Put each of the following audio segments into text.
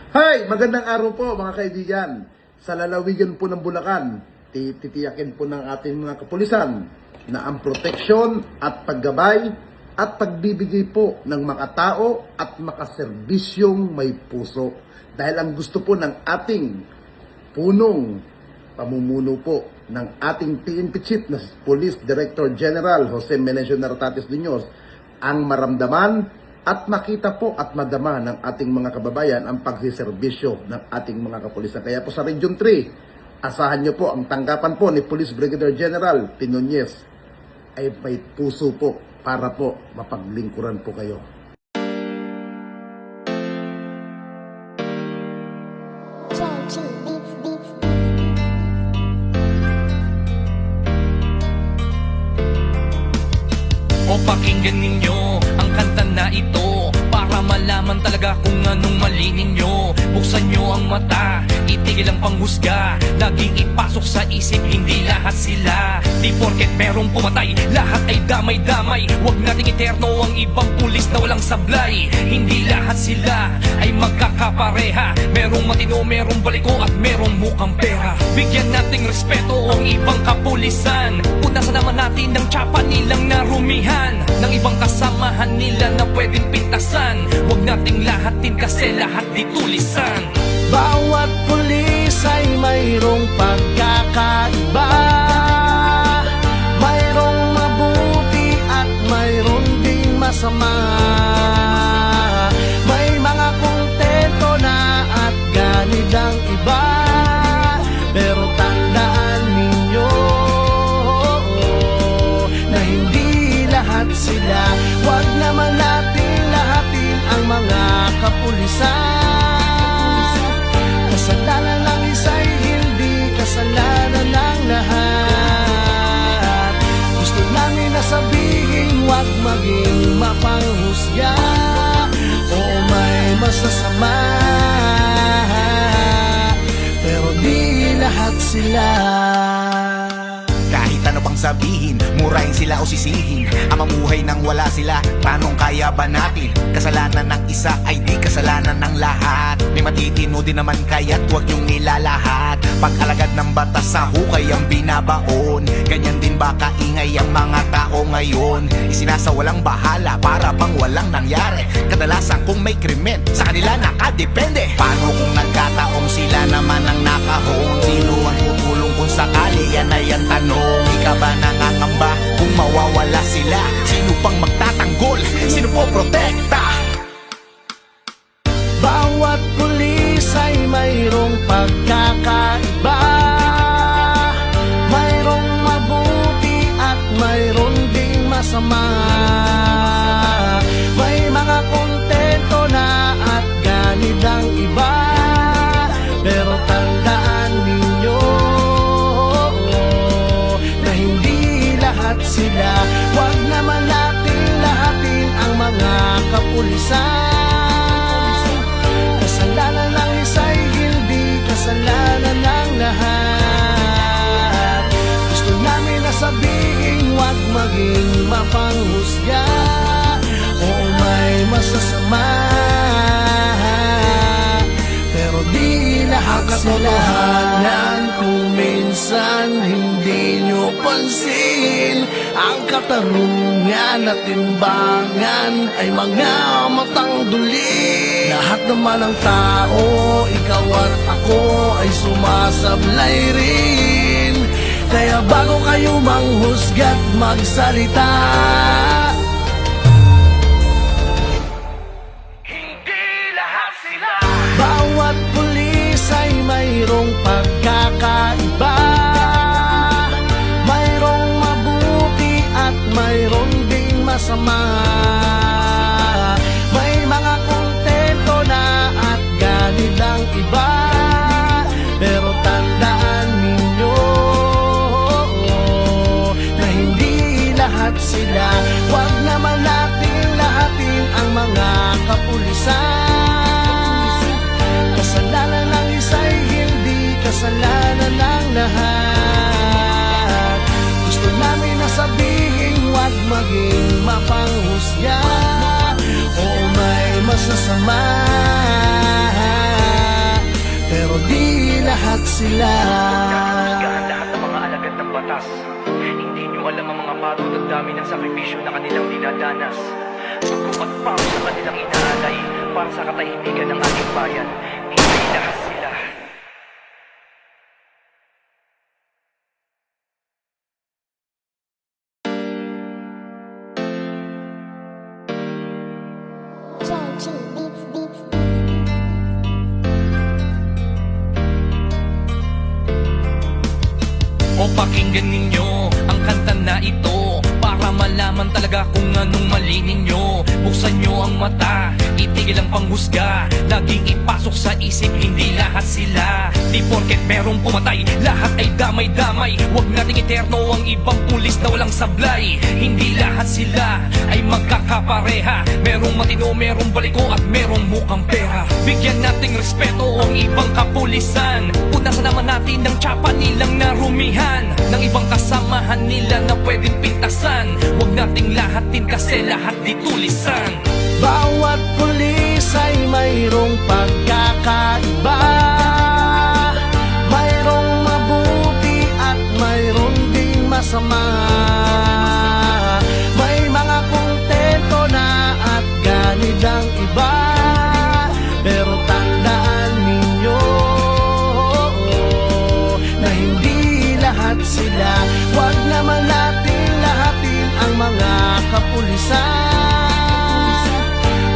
Hi! Magandang araw po mga kaibigan. Sa lalawigan po ng Bulacan, titiyakin po ng ating mga kapulisan na ang proteksyon at paggabay at pagbibigay po ng makatao at makaserbisyong may puso. Dahil ang gusto po ng ating punong pamumuno po ng ating PNP Chief na Police Director General Jose Melencio Nartates Duños ang maramdaman at makita po at madama ng ating mga kababayan ang pagsiservisyo ng ating mga kapulisan. Kaya po sa Region 3, asahan nyo po ang tanggapan po ni Police Brigadier General Tinoñez ay may puso po para po mapaglingkuran po kayo. O pakinggan ninyo ang kanta na ito para malaman talaga kung anong mali ninyo. Buksan nyo ang mata, itigil ang panghusga, laging ipasok sa isip, hindi lahat sila. Di porket merong pumatay, lahat ay damay-damay. Huwag nating iterno ang ibang pulis na walang sablay. Hindi lahat sila ay magkakapareha. Merong matino, merong baliko at merong mukhang pera. Bigyan nating respeto ang ibang kapulisan. Punasan naman natin ng tsapa nilang narumihan, ng ibang kasamahan nila na pwedeng pintasan. Huwag nating lahatin kasi lahat di tulisan. Bawat pulis ay mayroong pagkakaiba, mayroong mabuti at mayroong ding masama. May mga kontento na at ganid ang iba, pero tandaan ninyo na hindi lahat sila. Huwag naman natin lahatin ang mga kapulisan. Kasalanan ng isa'y hindi kasalanan ng lahat. Gusto namin na sabihin, huwag maging mapanghusga o may masasama, pero di lahat sila. Kahit ano pang sabihin, murahin sila o sisihin, ang mamuhay nang wala sila, tanong kaya ba natin? Kasalanan ng isa ay di kasalanan ng lahat. May matitino din naman kaya't huwag yung nilalahat. Pag-alagad ng batas sa hukay ang binabaon, ganyan din ba kaingay ang mga tao ngayon? Isinasawalang bahala para bang walang nangyari. Kadalasan kung may krimen, sa kanila nakadepende. Paano kung nagkataong sila naman ang nakahon? Sino ang tutulong kung sakali? Yan ay ang tanong. Di ka ba nangangamba kung mawawala sila? Sino pang magtatanggol? Sino po protekta? Bawat pulis ay mayroong pagkakaiba, mayroong mabuti at mayroong ding masama. May mga kontento na at ganid ang iba, pero tandaan ninyo na hindi lahat sila. Huwag naman natin lahatin ang mga kapulisan. Kasalanan ng isa'y hindi kasalanan ng lahat. Gusto namin na sabihin, huwag maging mapanghusga o may masasama, pero di lahat sila. Katotohanan kung minsan hindi nyo pansin, ang katarungan at timbangan ay mga matang duli. Lahat naman ng tao, ikaw at ako ay sumasablay rin. Kaya bago kayo manghusga't magsalita, Hindi lahat sila. bawat pulis ay mayroong pagkakaiba, mayroong mabuti at mayroong ding masama. May mga kontento na at ganid ang iba, pero tandaan ninyo na hindi lahat sila. Huwag naman natin lahatin ang mga kapulisan. Kasalanan ng isa'y hindi kasalanan ng lahat. Gusto namin na sabihin, huwag maging mapanghusga o may masasama. lahat sila. Husgahan lahat ng mga alagad ng batas. Hindi nyo alam ang mga pagod at dami ng sakripisyo na kanilang dinadanas. Dugo at pawis sa kanilang inaalay para sa katahimikan ng ating bayan. Hindi lahat sila. JG Beats. O pakinggan ninyo ang kanta na ito para malaman talaga kung anong mali ninyo. Buksan nyo ang mata, itigil ang panghusga. Laging ipasok sa isip, hindi lahat sila. Di porket merong pumatay, lahat ay damay-damay. Huwag nating iterno ang ibang pulis na walang sablay. Hindi lahat sila ay magkakapareha. Merong matino, merong baliko at merong mukhang pera. Bigyan nating respeto ang ibang kapulisan. Punasan naman natin ng tsapa nilang narumihan, ng ibang kasamahan nila na pwedeng pintasan. Huwag nating lahatin kasi lahat di tulisan. Bawat pulis ay mayroong pagkakaiba. Mayroong mabuti at mayroong ding masama. May mga kontento na at ganid ang iba. Pero tandaan ninyo na hindi lahat sila. Huwag naman natin lahatin ang mga kapulisan.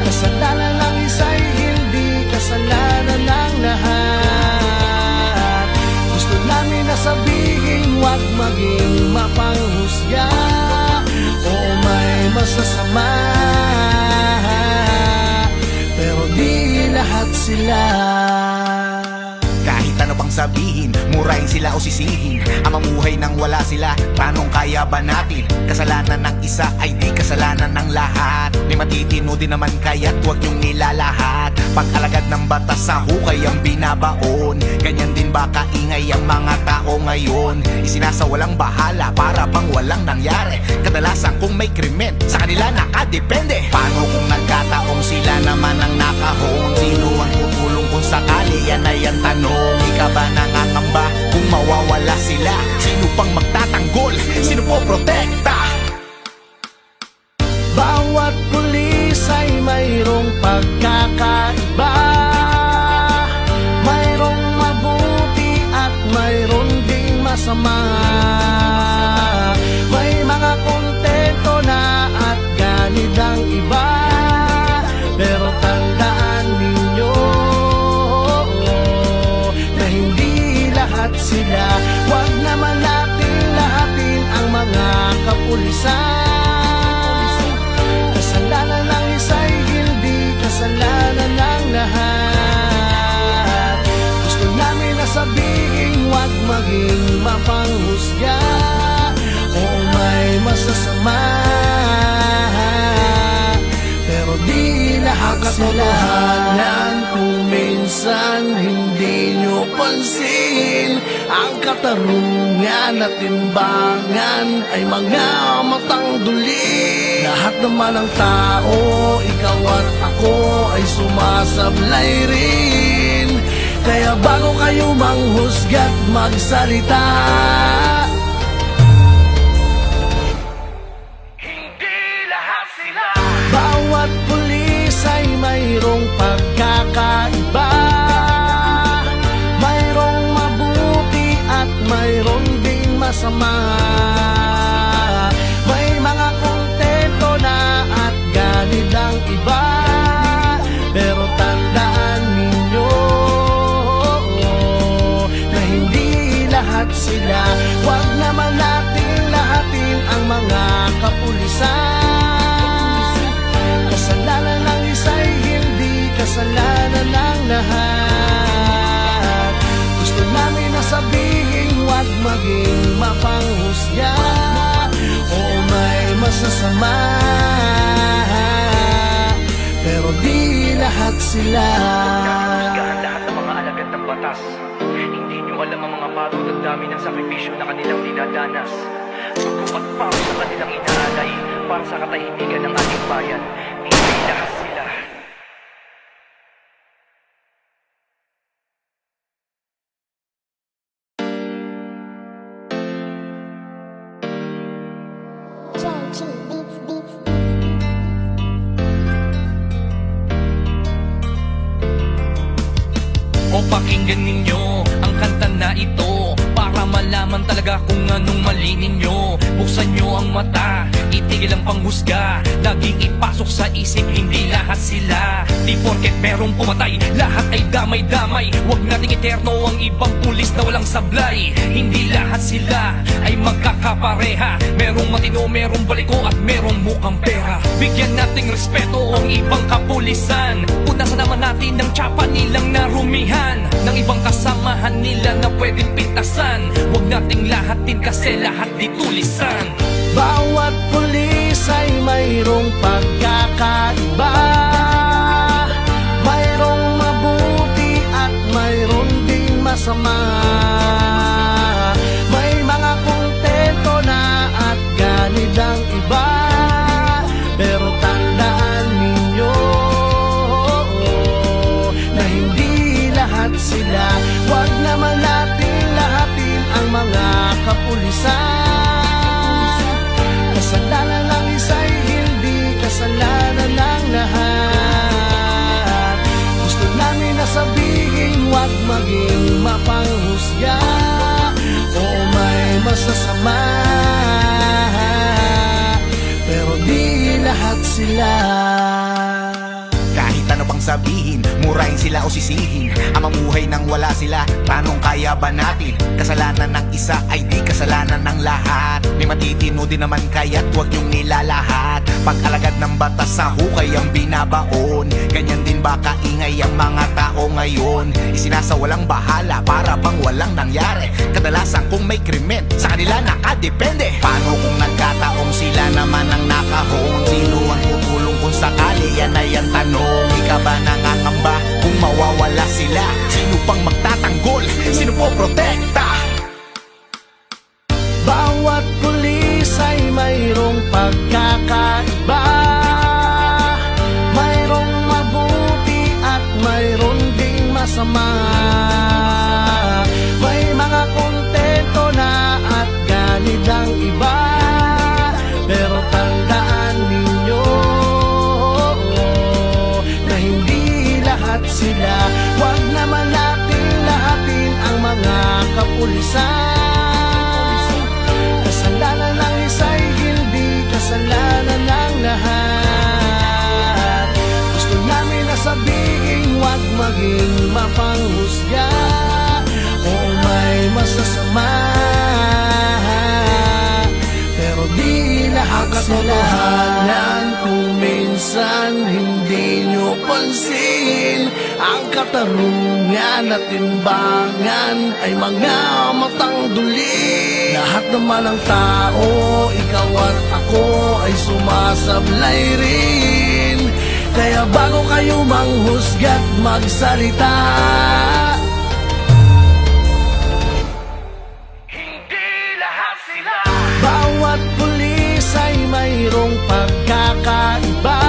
Kasalanan ng isa'y hindi kasalanan ng lahat. Gusto namin na sabihin, huwag maging mapanghusga. Oo, may masasama, pero di lahat sila. Kahit ano pang sabihin, murahin sila o sisihin, ang mamuhay nang wala sila, tanong kaya ba natin? Kasalanan ng isa ay di kasalanan ng lahat. May matitino din naman kaya't huwag yung nilalahat. Pag-alagad ng batas sa hukay ang binabaon. Ganyan din ba kaingay ang mga tao ngayon? Isinasawalang bahala para bang walang nangyari. Kadalasan kung may krimen, sa kanila nakadepende. Paano kung nagkataong sila naman ang nakahon? Sino ang tutulong kung sakali? Yan ay ang tanong. Ika ba nangangamba kung mawawala sila? Sino pang magtatanggol? Sino po protekta? Bawat pulis ay mayroong pagkakaiba. Mayroong mabuti at mayroong ding masama. May mga kontento na at ganid ang iba. Pero tandaan ninyo na hindi lahat sila. Huwag naman natin lahatin ang mga kapulisan. Kasalanan ng isa'y hindi kasalanan ng lahat. Gusto namin na sabihin, huwag maging mapanghusga. Oo, may masasama, pero di lahat sila. Kung minsan hindi nyo pansin, ang katarungan at timbangan ay mga matang duli. Lahat naman ng tao, ikaw at ako ay sumasablay rin. Kaya bago kayo manghusga't magsalita, Hindi lahat sila. bawat pulis ay mayroong pagkakaiba. Mayroong mabuti at mayroong ding masama. May mga kontento na at ganid ang iba. Pero tandaan ninyo na hindi lahat sila. Huwag naman natin lahatin ang mga kapulisan. Kasalanan ng isa'y hindi kasalanan ng lahat. Gusto namin na sabihin, huwag maging mapanghusga. Oo, may masasama, pero di lahat sila. Husgahan lahat ng mga alagad ng batas. Hindi nyo alam ang mga pagod at dami ng sakripisyo na kanilang dinadanas. Dugo at pawis sa kanilang inaalay para sa katahimikan ng ating bayan. Hindi lahat sila. Churchill Beats Beats. O pakinggan ninyo ang kanta na ito para malaman talaga kung anong mali ninyo. Buksan nyo ang mata, itigil ang panghusga, laging ipasok sa isip, hindi lahat sila. Di porket merong pumatay, lahat ay damay-damay. Huwag nating eterno ang ibang pulis na walang sablay. Hindi lahat sila ay magkakapareha. Merong matino, merong baliko at merong mukhang pera. Bigyan nating respeto ang ibang kapulisan. Punasan naman natin ang tsapa nilang narumihan ng ibang kasamahan nila na pwedeng pintasan. Huwag nating lahatin kasi lahat di tulisan. Bawat pulis ay mayroong pagkakaiba, mayroong mabuti at mayroong ding masama. May mga kontento na at ganid ang iba, pero tandaan ninyo na hindi lahat sila. Huwag naman natin lahatin ang mga kapulisan. Kasalanan ng isa'y hindi kasalanan ng lahat. Gusto namin na sabihin, huwag maging mapanghusga o may masasama, pero di lahat sila. Kahit ano pang sabihin, murahin sila o sisihin, ang mamuhay nang wala sila, tanong kaya ba natin? Kasalanan ng isa ay di kasalanan ng lahat. May matitino din naman kaya't huwag yung nilalahat. Pag-alagad ng batas sa hukay ang binabaon, ganyan din ba kaingay ang mga tao ngayon? Isinasawalang bahala para bang walang nangyari. Kadalasan kung may krimen, sa kanila nakadepende. Paano kung nagkataong sila naman ang nakahon? Sino ang tutulong kung sakali? Yan ay ang tanong. Ika ba nangangamba kung mawawala sila? Sino pang magtatanggol? Sino po protekta? Bawat pulis ay mayroong pagkakaiba, mayroong mabuti at mayroong ding masama. May mga kontento na at ganid ang iba, pero tandaan ninyo na hindi lahat sila. Huwag naman natin lahatin ang mga kapulisan. Kasalanan ng isa'y hindi kasalanan ng lahat. Gusto namin na sabihin, huwag maging mapanghusga o may masasama, pero di lahat sila. Kung minsan hindi nyo pansin, ang katarungan at timbangan ay mga matang duli. Lahat naman ng tao, ikaw at ako ay sumasablay rin. Kaya bago kayo manghusga't magsalita, Hindi lahat sila. bawat pulis ay mayroong pagkakaiba,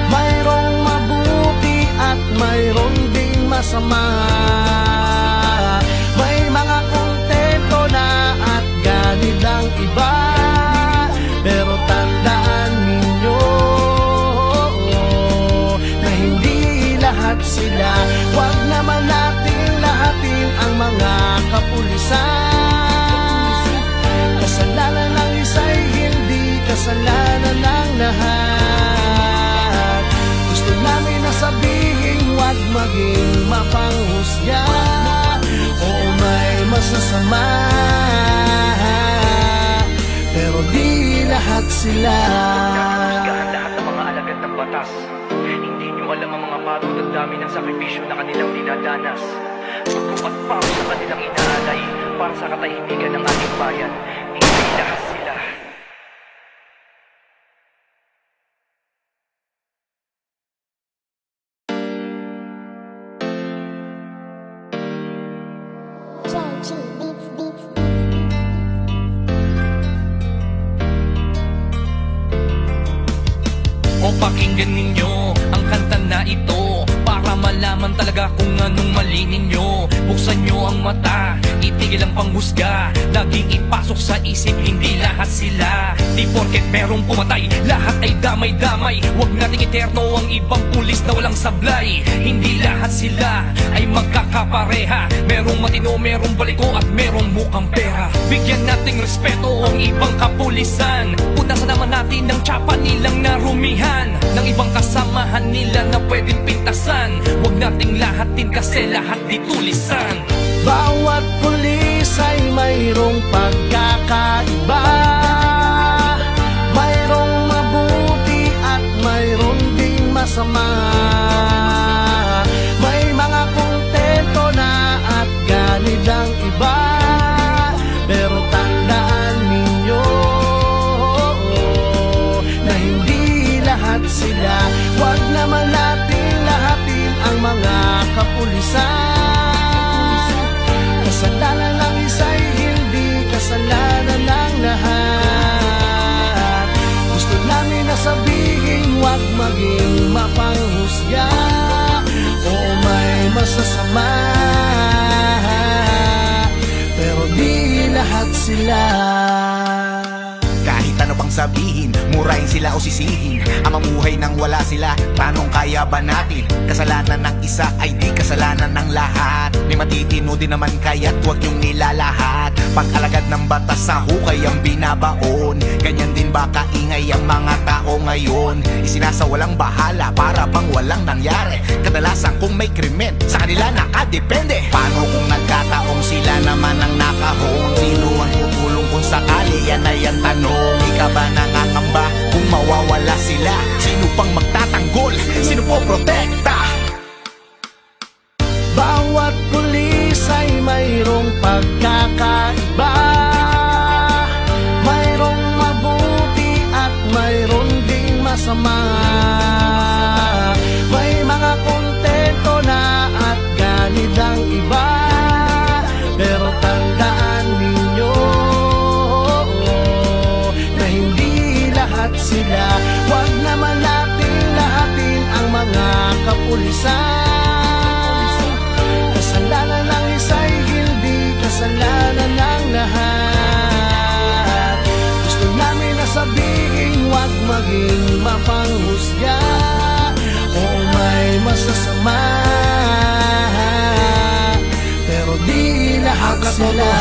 mayroong mabuti at mayroong ding masama. May mga kontento na at ganid ang iba, pero tandaan ninyo na hindi lahat sila. Huwag naman natin lahatin ang mga kapulisan. Kasalanan ng isa'y hindi kasalanan ng lahat. Gusto namin na sabihin, huwag maging mapanghusga o may masasama, pero di lahat sila. Husgahan lahat ng mga alagad ng batas. Hindi nyo alam ang mga pagod at dami ng sakripisyo na kanilang dinadanas. Dugo at pawis sa kanilang inaalay para sa katahimikan ng ating bayan. Hindi lahat sila. Churchill Beats Beats. O pakinggan ninyo ang kanta na ito para malaman talaga kung anong mali ninyo. Buksan nyo ang mata, itigil ang panghusga. Laging ipasok sa isip, hindi lahat sila. Di porket merong pumatay, lahat ay damay-damay. Huwag nating iterno ang ibang pulis na walang sablay. Hindi lahat sila ay magkakapareha. Merong matino, merong baliko at merong mukhang pera. Bigyan nating respeto ang ibang kapulisan. Punasan naman natin ang tsapa nilang narumihan ng ibang kasamahan nila na pwedeng pintasan. Huwag nating lahatin kasi lahat di tulisan. Bawat pulis ay mayroong pagkakaiba. Mayroong mabuti at mayroong ding masama. May mga kontento na at ganid ang iba. Pero tandaan ninyo na hindi lahat sila. Huwag naman natin lahatin ang mga kapulisan. Kasalanan ng isa'y hindi kasalanan ng lahat. Gusto namin na sabihin, huwag maging mapanghusga. Oo, may masasama, pero di lahat sila. Kahit ano pang sabihin, murahin sila o sisihin, ang mamuhay nang wala sila, tanong kaya ba natin? Kasalanan ng isa ay di kasalanan ng lahat. May matitino din naman kaya't huwag yung nilalahat. Pag-alagad ng batas sa hukay ang binabaon. Ganyan din ba kaingay ang mga tao ngayon? Isinasawalang bahala para bang walang nangyari. Kadalasan kung may krimen, sa kanila nakadepende. Paano kung nagkataong sila naman ang nakahon? Sino ang tutulong kung sakali? Yan ay ang tanong. Ikaw ba nangangamba kung mawawala sila? Sino pang magtatanggol? Sino po protekta? Bawat pulis ay mayroong pagkakaiba. Mayroong mabuti at mayroong ding masama. May mga kontento na at ganid ang iba. Pero tandaan ninyo na hindi lahat sila. Huwag naman natin lahatin ang mga kapulisan. Kasalanan ng isa'y hindi kasalanan ng lahat. Gusto namin na sabihin, huwag maging mapanghusga. Oo, may masasama, pero di lahat sila.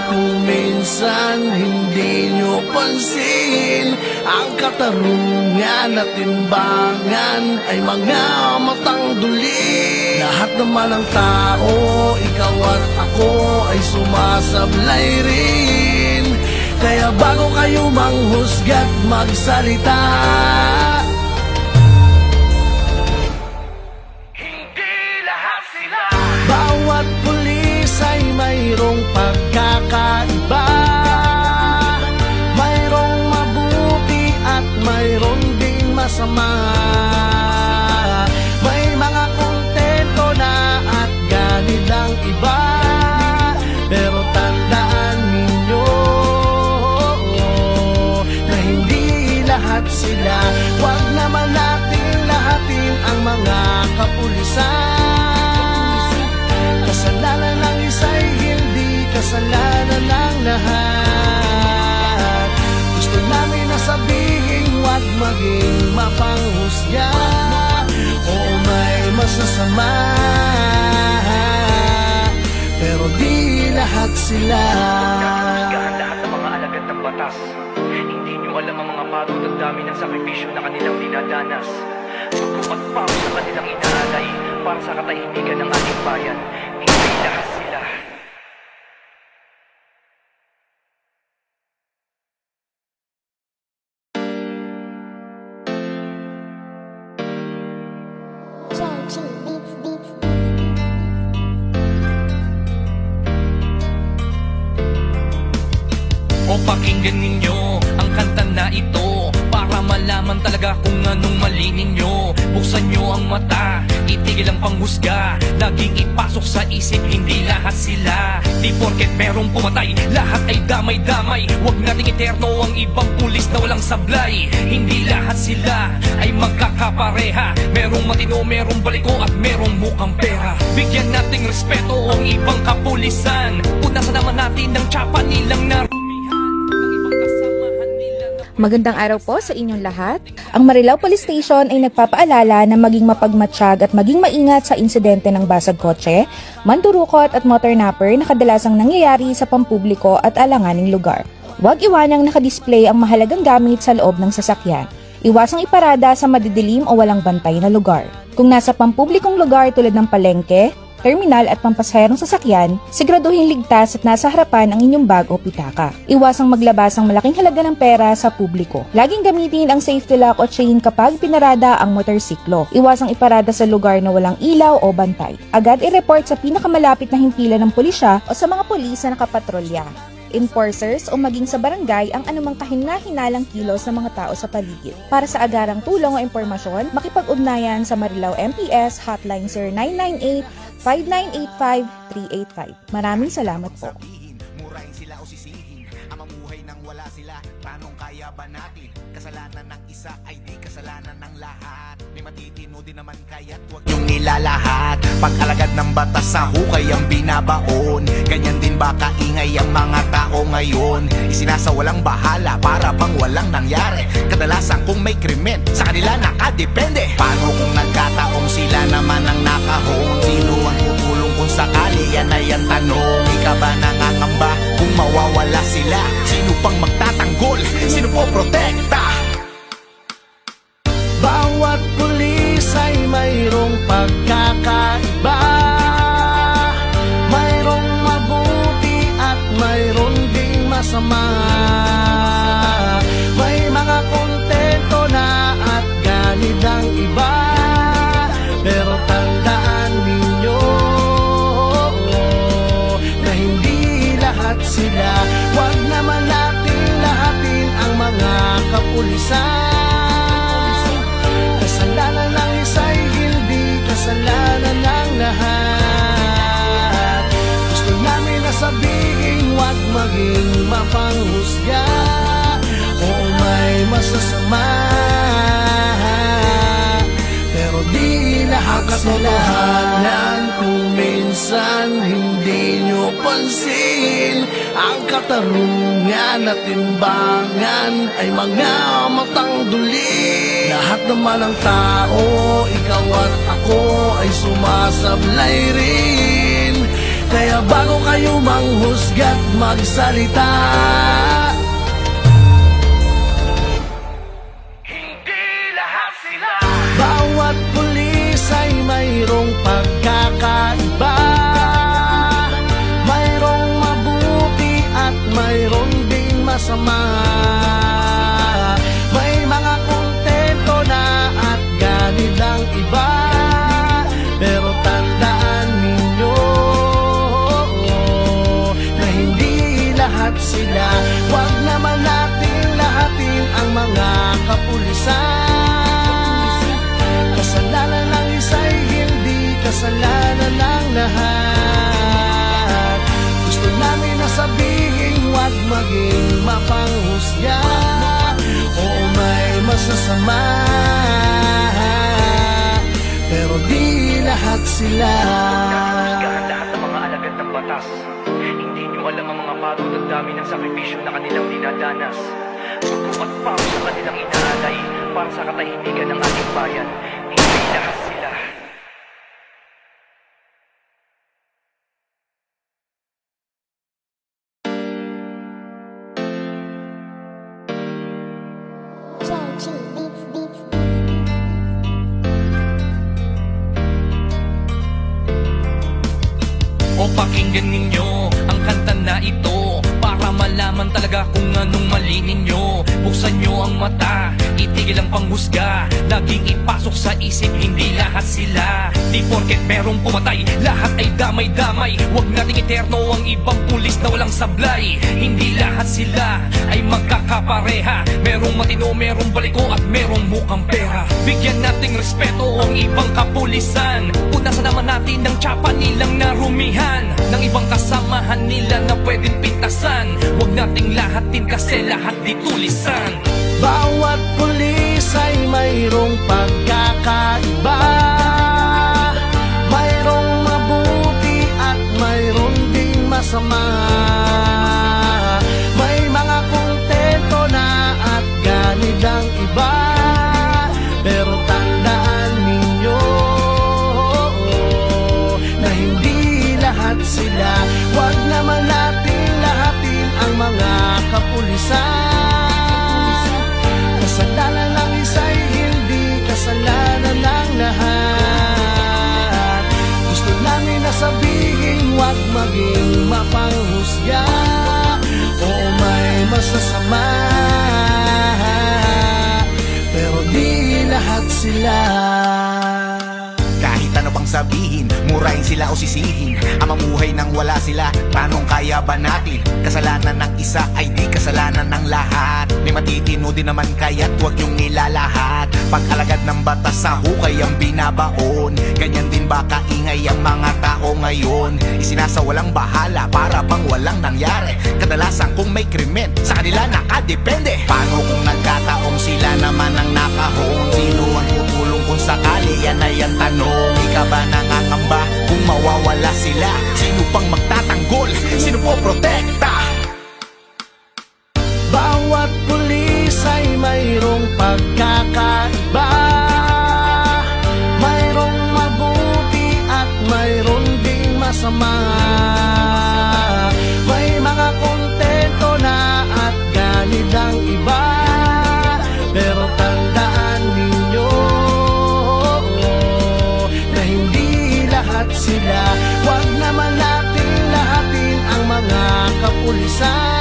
Kung minsan hindi nyo pansin, ang katarungan at timbangan ay mga matang duli. Lahat naman ng tao, ikaw at ako ay sumasablay rin. Kaya bago kayo manghusga't magsalita, Hindi lahat sila. bawat pulis ay mayroong pagkakaiba. Mayroong mabuti at mayroong ding masama. May mga kontento na at ganid ang iba. Pero tandaan ninyo na hindi lahat sila. Huwag naman natin lahatin ang mga kapulisan. Kasalanan ng isa'y hindi kasalanan ng lahat. Gusto namin na sabihin, huwag maging mapanghusga. Oo, may masasama, pero di lahat sila. Husgahan lahat ng mga alagad ng batas. Hindi nyo alam ang mga pagod at dami ng sakripisyo na kanilang dinadanas. Pagkupat pa sa kanilang inaalay para sa katahimikan ng ating bayan. Hindi lahat sila. JG Beats Beats. O pakinggan ninyo ang kanta na ito para malaman talaga kung anong mali ninyo. Buksan nyo ang mata, itigil ang panghusga. panghusga. Laging ipasok sa isip, hindi lahat sila. Di porket merong pumatay, lahat ay damay-damay. Huwag nating iterno ang ibang pulis na walang sablay. Hindi lahat sila ay magkakapareha. Merong matino, merong baliko at merong mukhang pera. Bigyan nating respeto ang ibang kapulisan. Punasan naman natin ng tsapa nilang narumihan ng ibang kasamahan nila na Magandang araw po sa inyong lahat. Ang Marilao Police Station ay nagpapaalala na maging mapagmatsyag at maging maingat sa insidente ng basag kotse, mandurukot at motor napper na kadalasang nangyayari sa pampubliko at alanganing lugar. Huwag iwanang nakadisplay ang mahalagang gamit sa loob ng sasakyan. Iwasang iparada sa madidilim o walang bantay na lugar. Kung nasa pampublikong lugar tulad ng palengke, terminal at pampasaherong sasakyan, siguraduhin ligtas at nasa harapan ang inyong bag o pitaka. Iwasang maglabas ng malaking halaga ng pera sa publiko. Laging gamitin ang safety lock o chain kapag pinarada ang motorsiklo. Iwasang iparada sa lugar na walang ilaw o bantay. Agad i-report sa pinakamalapit na himpilan ng pulisya o sa mga pulis na nakapatrolya. Enforcers o maging sa barangay ang anumang kahina-hinalang kilos ng mga tao sa paligid. Para sa agarang tulong o impormasyon, makipag-ugnayan sa Marilao MPS Hotline 0998-5985-385. Maraming salamat po. Murahin sila o sisihin ang mamuhay nang wala sila. Tanong kaya ba natin? Kasalanan ng isa ay di kasalanan ng lahat. May matitino din naman kaya't huwag yung nilalahat. Pag-alagad ng batas sa hukay ang binabaon. Ganyan din ba kaingay ang mga tao ngayon? Isinasawalang bahala para bang walang nangyari. Kadalasan kung may krimen, sa kanila nakadepende. Paano kung nagkataong sila naman ang nakahon? Sino ang tutulong kung sakali? Yan ay ang tanong. Ika ba nangangamba kung mawawala sila? Sino pang magtatanggol? Sino po protekta? Bawat pulis ay mayroong pagkakaiba. Mayroong mabuti at mayroong ding masama. May mga kontento na at ganid ang iba. Pero tandaan ninyo na hindi lahat sila. Huwag naman natin lahatin ang mga kapulisan. Kasalanan ng isa'y hindi kasalanan ng lahat. Gusto namin na sabihin huwag maging mapanghusga o may masasama. Pero di lahat katotohanan kung minsan hindi nyo pansin. Ang katarungan at timbangan ay mga matang duli. Lahat naman ng tao, ikaw at ako ay sumasablay rin. Kaya bago kayo manghusga't magsalita, hindi lahat sila. bawat pulis ay mayroong pagkakaiba. Mayroong mabuti at mayroong ding masama. May mga kontento na at ganid ang iba. Pero tandaan ninyo na hindi lahat sila. Huwag naman natin lahatin ang mga kapulisan. Kasalanan ng isa'y hindi kasalanan ng lahat. Gusto namin na sabihin huwag maging mapanghusga o may masasama. Pero di lahat sila. Husgahan lahat ng mga alagad ng batas. Hindi nyo alam ang mga pagod at dami ng sakripisyo na kanilang dinadanas. Suko at pao sa kanilang inaalay para sa katahimikan ng ating bayan. Hindi lahat sila. Georgie Beats Beats. O pakinggan ninyo ang kanta na ito para malaman talaga kung anong mali ninyo. Buksan nyo ang mata, itigil ang panghusga. Laging ipasok sa isip, hindi lahat sila. Di porket merong pumatay, lahat ay damay-damay. Huwag nating iterno ang ibang pulis na walang sablay. Hindi lahat sila ay magkakapareha. Merong matino, merong baliko at merong mukhang pera. Bigyan nating respeto ang ibang kapulisan. Punasan naman natin ng tsapa nilang narumihan ng ibang kasamahan nila na pwedeng pintasan. Huwag nating lahatin kasi lahat di tulisan. Bawat pulis ay mayroong pagkakaiba, mayroong mabuti at mayroong ding masama. May mga kontento na at ganid ang iba, pero tandaan ninyo na hindi lahat sila. Huwag naman natin lahatin ang mga kapulisan. Kasalanan ng isa'y hindi kasalanan ng lahat. Gusto namin na sabihin, huwag maging mapanghusga o may masasama, pero di lahat sila. Kahit ano pang sabihin, murahin sila o sisihin, ang mamuhay nang wala sila, tanong kaya ba natin? Kasalanan ng isa ay di kasalanan ng lahat. May matitino din naman kaya't huwag yung nilalahat. Pag-alagad ng batas sa hukay ang binabaon, ganyan din ba kaingay ang mga tao ngayon? Isinasawalang bahala para bang walang nangyari. Kadalasan kung may krimen, sa kanila nakadepende. Paano kung nagkataong sila naman ang nakahon? Sino ang tutulong kung sakali? Yan ay ang tanong. Ika ba nangangamba kung mawawala sila? Sino pang magtatanggol? Sino po protekta? Bawat pulis ay mayroong pagkakaiba, mayroong mabuti at mayroong ding masama. May mga kontento na at ganid ang iba, pero tandaan ninyo na hindi lahat sila. Huwag naman natin lahatin ang mga kapulisan.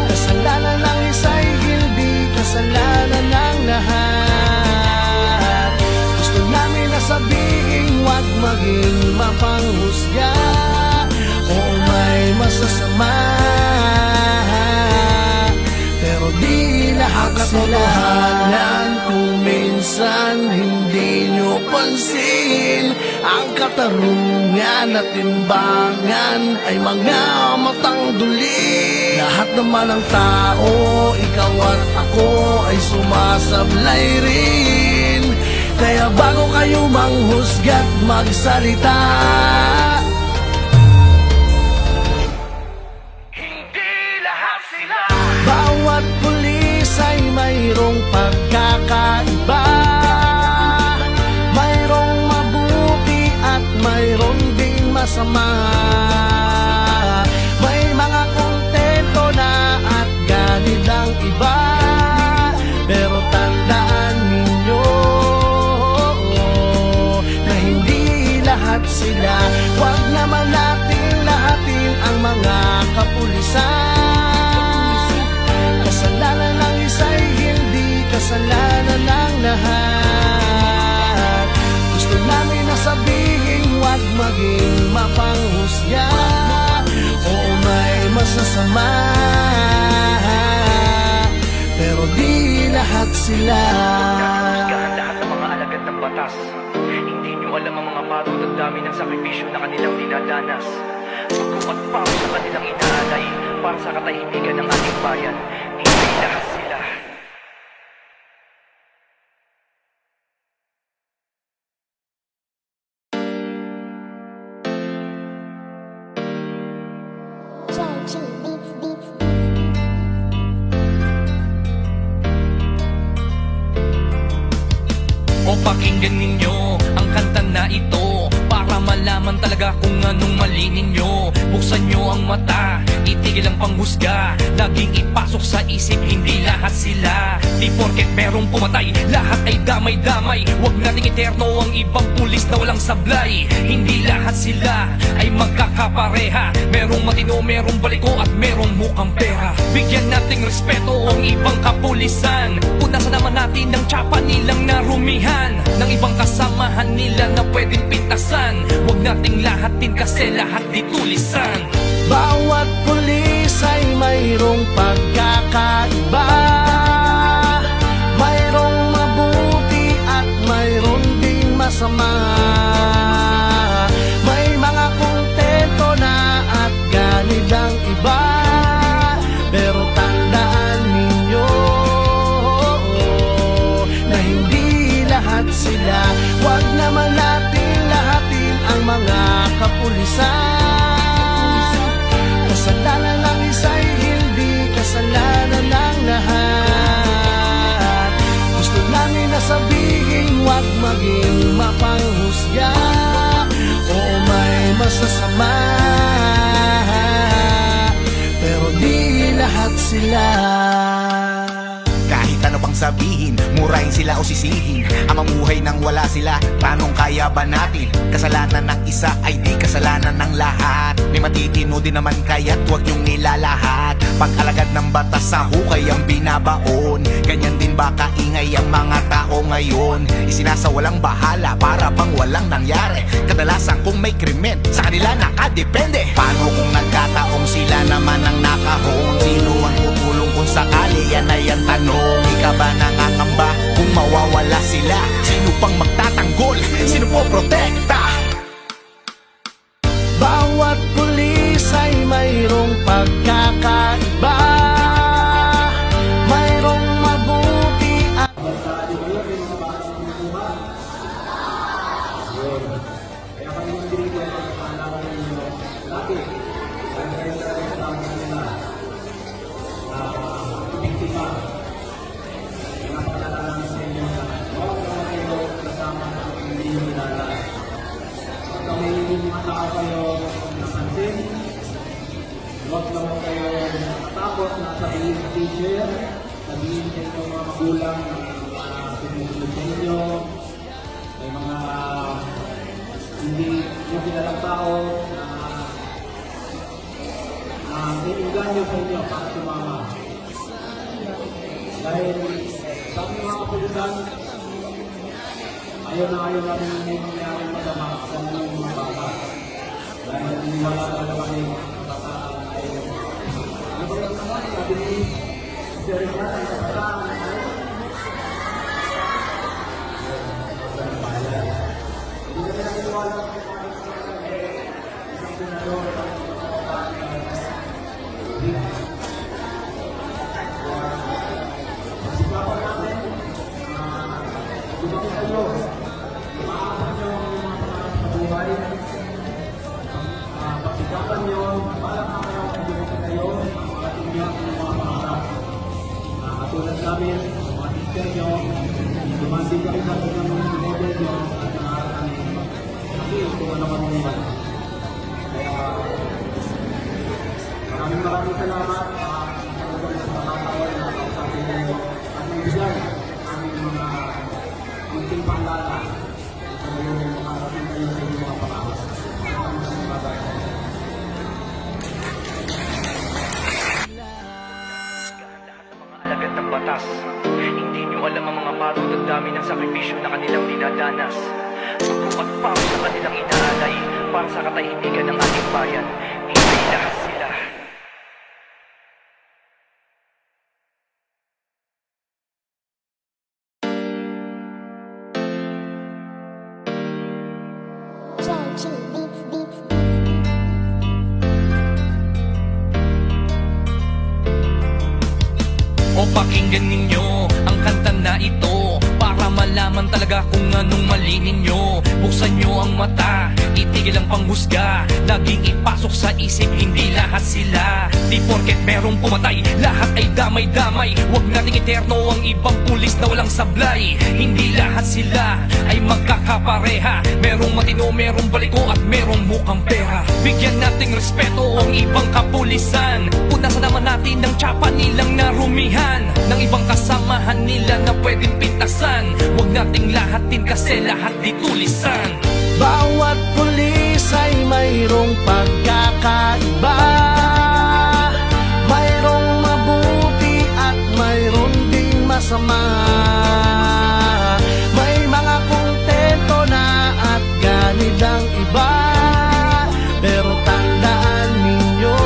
Kasalanan ng isa'y hindi kasalanan ng lahat. Gusto namin na sabihin, huwag maging mapanghusga o may masasama, pero di lahat sila. Kung minsan hindi nyo pansin, ang katarungan at timbangan ay mga matang duli. Lahat naman ng tao, ikaw at ako ay sumasablay rin. Kaya bago kayo manghusga't magsalita, Hindi lahat sila. bawat pulis ay mayroong pagkakaiba, mayroong mabuti at mayroong ding masama. May mga kontento na at ganid ang iba, pero tandaan ninyo na hindi lahat sila. Huwag naman natin lahatin ang mga kapulisan. Kasalanan ng isa'y hindi kasalanan ng lahat. Gusto namin na sabihin, huwag maging mapanghusga o may masasama, pero di lahat sila. Husgahan lahat ng mga alagad ng batas. Hindi nyo alam ang mga pagod at dami ng sakripisyo na kanilang dinadanas. Suko at pao sa kanilang inaalay para sa katahimikan ng ating bayan. Hindi lahat sila. Georgie Beats Beats. O pakinggan ninyo ang kanta na ito para malaman talaga kung anong mali ninyo. Buksan nyo ang mata, itigil ang panghusga, laging ipasok sa isip, hindi lahat sila. Di porket merong pumatay, lahat ay damay-damay. Huwag nating eterno ang ibang pulis na walang sablay. Hindi lahat sila ay magkakapareha. Merong matino, merong baliko at merong mukhang pera. Bigyan nating respeto ang ibang kapulisan. Punasan naman natin ang tsapa nilang narumihan ng ibang kasamahan nila na pwedeng pintasan. Huwag nating lahatin kasi lahat di tulisan. Bawat pulis ay mayroong pagkakaiba, mayroong mabuti at mayroong ding masama. maging mapanghusga o may masasama, pero di lahat sila. Kahit ano pang sabihin, murahin sila o sisihin, ang mamuhay nang wala sila, tanong kaya ba natin? Kasalanan ng isa ay di kasalanan ng lahat. May matitino din naman kaya't huwag yung nilalahat. Pag-alagad ng batas sa hukay ang binabaon, ganyan din ba kaingay ang mga tao ngayon? Isinasawalang bahala para bang walang nangyari. Kadalasan kung may krimen, sa kanila nakadepende. Paano kung nagkataong sila naman ang nakahon? Sino ang tutulong kung sakali? Yan ay ang tanong. Di ka ba nangangamba kung mawawala sila? Sino pang magtatanggol? Sino po protekta? Bawat pulis ay mayroong pagkakaiba, mayroong mabuti at huwag naman kayo nakatakot na sabihin sa teacher, sabihin sa inyong mga magulang na sinusunod sa inyo, may mga hindi yung kilalang tao na iinganyo sa inyo para sumama. Dahil sa aming mga kapulisan, ayaw natin yung mangyaring masama sa mga bata. Dahil wala talaga kami pagsigapan nyo, parang kayo kayo, pagdating nyo ang mga pangarap. Katulad namin, mga teacher nyo, dumanding kami sa ng mga level nyo at nangarap namin. Kasi kung ano man naman. Kaya, maraming salamat. Talagang sa mga tao na kausapin nyo at magbigay aming mga munting panglara. Kung yung mga kapit kayo sa inyong mga pangarap. Alagad ng batas, hindi nyo alam ang mga pagod at dami ng sakripisyo na kanilang dinadanas. Dugo at pawis sa kanilang inaalay para sa katahimikan ng ating bayan. Hindi lahat sila. JG Beats Beats O pakinggan ninyo ang kanta na ito para malaman talaga kung anong mali ninyo. Buksan nyo ang mata, itigil ang panghusga, laging ipasok sa isip, hindi lahat sila. Di porket merong pumatay, lahat ay damay-damay. Huwag nating eterno ang ibang pulis na walang sablay. Hindi lahat sila ay magkakapareha. Merong matino, merong baliko at merong mukhang pera. Bigyan nating respeto ang ibang kapulisan. Punasan naman natin ng tsapa nilang narumihan, ng ibang kasamahan nila na pwedeng pintasan. Huwag nating lahatin kasi lahat di tulisan. bawat pulis ay mayroong pagkakaiba, mayroong mabuti at mayroong ding masama. May mga kontento na at ganid ang iba, pero tandaan ninyo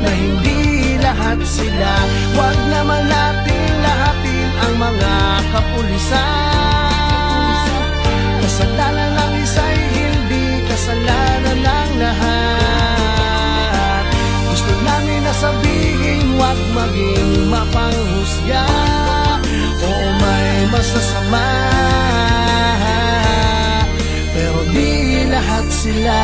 na hindi lahat sila. Huwag naman natin lahatin ang mga kapulisan. Kasalanan ng isa'y hindi kasalanan ng lahat. Gusto namin na sabihin, huwag maging mapanghusga o may masasama, pero di lahat sila.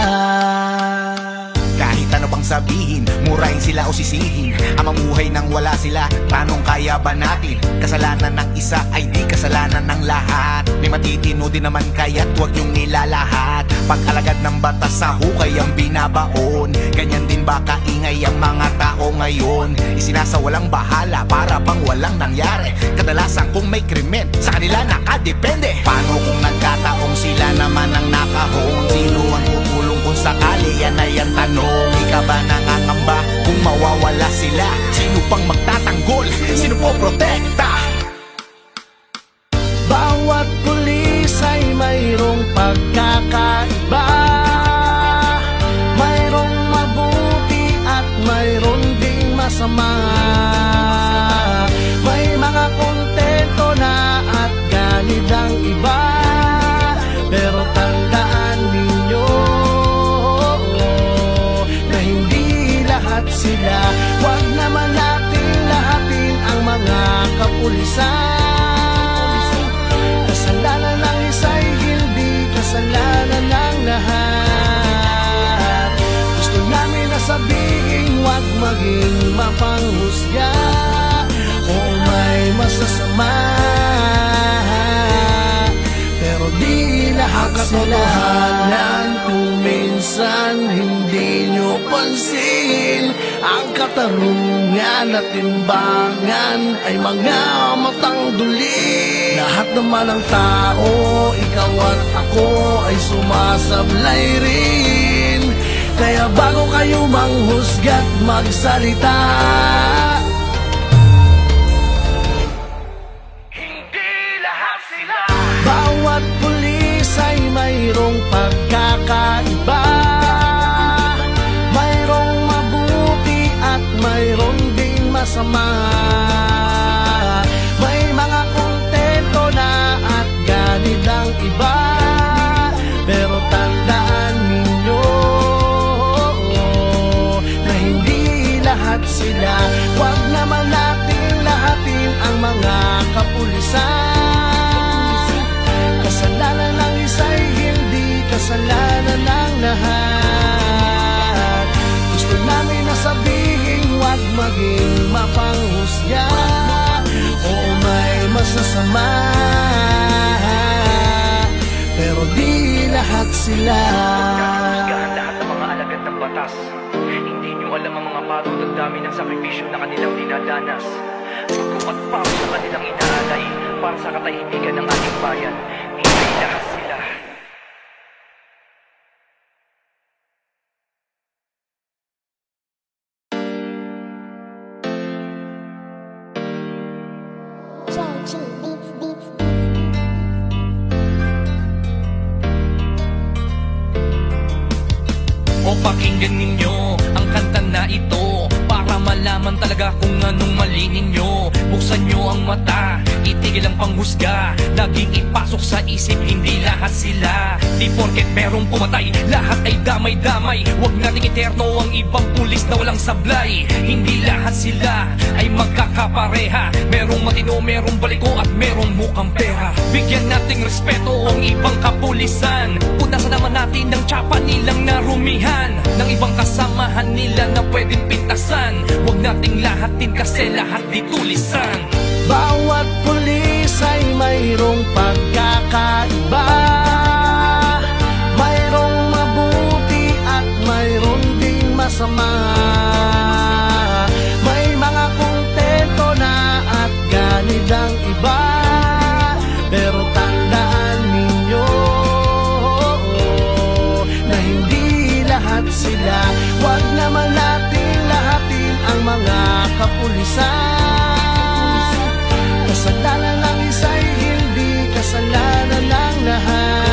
Kahit ano pang sabihin, murahin sila o sisihin. Ang mamuhay nang wala sila, tanong kaya ba natin? Kasalanan ng isa ay di kasalanan ng lahat. May matitino din naman kaya't huwag yung nilalahat. Pag-alagad ng batas sa hukay ang binabaon. Ganyan din ba kaingay ang mga tao ngayon? Isinasawalang bahala para bang walang nangyari. Kadalasan kung may krimen, sa kanila nakadepende. Paano kung nagkataong sila naman ang nakahon? Sino ang tutulong kung sakali? Yan ay ang tanong. Ika ba nangangamba kung mawawala sila? Sino pang magtatanggol? Sino po protekta? Bawat pulis ay mayroong pagkakaiba. Mayroong mabuti at mayroon ding masama. May mga kontento na at ganid ang iba. Pero tandaan ninyo na hindi lahat sila. Huwag naman natin lahatin ang mga kapulisan. Kasalanan ng isa'y hindi kasalanan ng lahat. Gusto namin na sabihin huwag maging mapanghusga o may masasama. Pero di lahat katotohanan kung minsan hindi nyo pansin. Ang katarungan at timbangan ay mga matang duli. Lahat naman ng tao, ikaw at ako ay sumasablay rin. Kaya bago kayo manghusga't magsalita, Hindi lahat sila. bawat pulis ay mayroong pagkakaiba. Mayroong mabuti at mayroon ding masama. May mga kontento na at ganid ang iba. Pero tandaan ninyo na hindi lahat sila. Huwag naman natin lahatin ang mga kapulisan. Kasalanan ng isa'y hindi kasalanan ng lahat. Gusto namin na sabihin huwag maging mapanghusga o may masasama. Pero di lahat sila. Husgahan lahat ng mga alagad ng batas. Hindi nyo alam ang mga pagod at dami ng sakripisyo na kanilang dinadanas. Pagkupat pa sa kanilang inaalay para sa katahimikan ng ating bayan. Hindi lahat sila. Georgie Beats Beats. O pakinggan ninyo ang kanta na ito para malaman talaga kung anong mali ninyo. Buksan nyo ang mata, itigil ang panghusga. Laging ipasok sa isip, hindi lahat sila. Di porket merong pumatay, lahat ay damay-damay. Huwag nating iterno ang ibang pulis na walang sablay. Hindi lahat sila ay magkakapareha. Merong matino, merong baliko at merong mukhang pera. Bigyan nating respeto ang ibang kapulisan. Punasan naman natin ng tsapa nilang narumihan, ng ibang kasamahan nila na pwedeng pintasan. Huwag nating lahatin kasi lahat di tulisan. Bawat pulis ay mayroong pagkakaiba. Mayroong mabuti at mayroon ding masama. May mga kontento na at ganid ang iba. Pero tandaan ninyo na hindi lahat sila. Huwag naman natin lahatin ang mga kapulisan. Kasalanan ng isa'y hindi kasalanan ng lahat.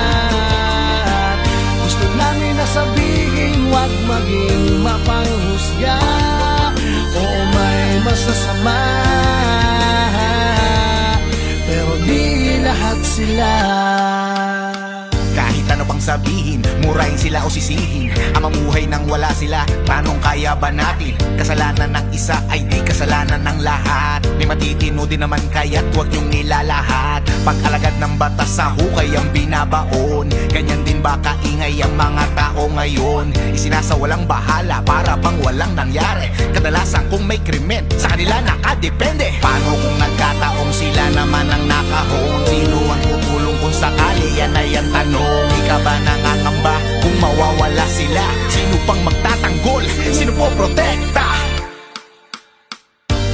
murahin sila o sisihin ang mamuhay nang wala sila. Tanong kaya ba natin? Kasalanan ng isa ay di kasalanan ng lahat. May matitino din naman kaya't huwag niyong nilalahat. Pag-alagad ng batas sa hukay ang binabaon. Ganyan din ba kaingay ang mga tao ngayon? Isinasawalang bahala para bang walang nangyari. Kadalasan kung may krimen, sa kanila nakadepende. Paano kung nagkataong sila naman ang nakahon? Sino ang tutulong kung sakali? Yan ay ang tanong. Ika ba nangangamba kung mawawala sila? Sino pang magtatanggol? Sino po protekta?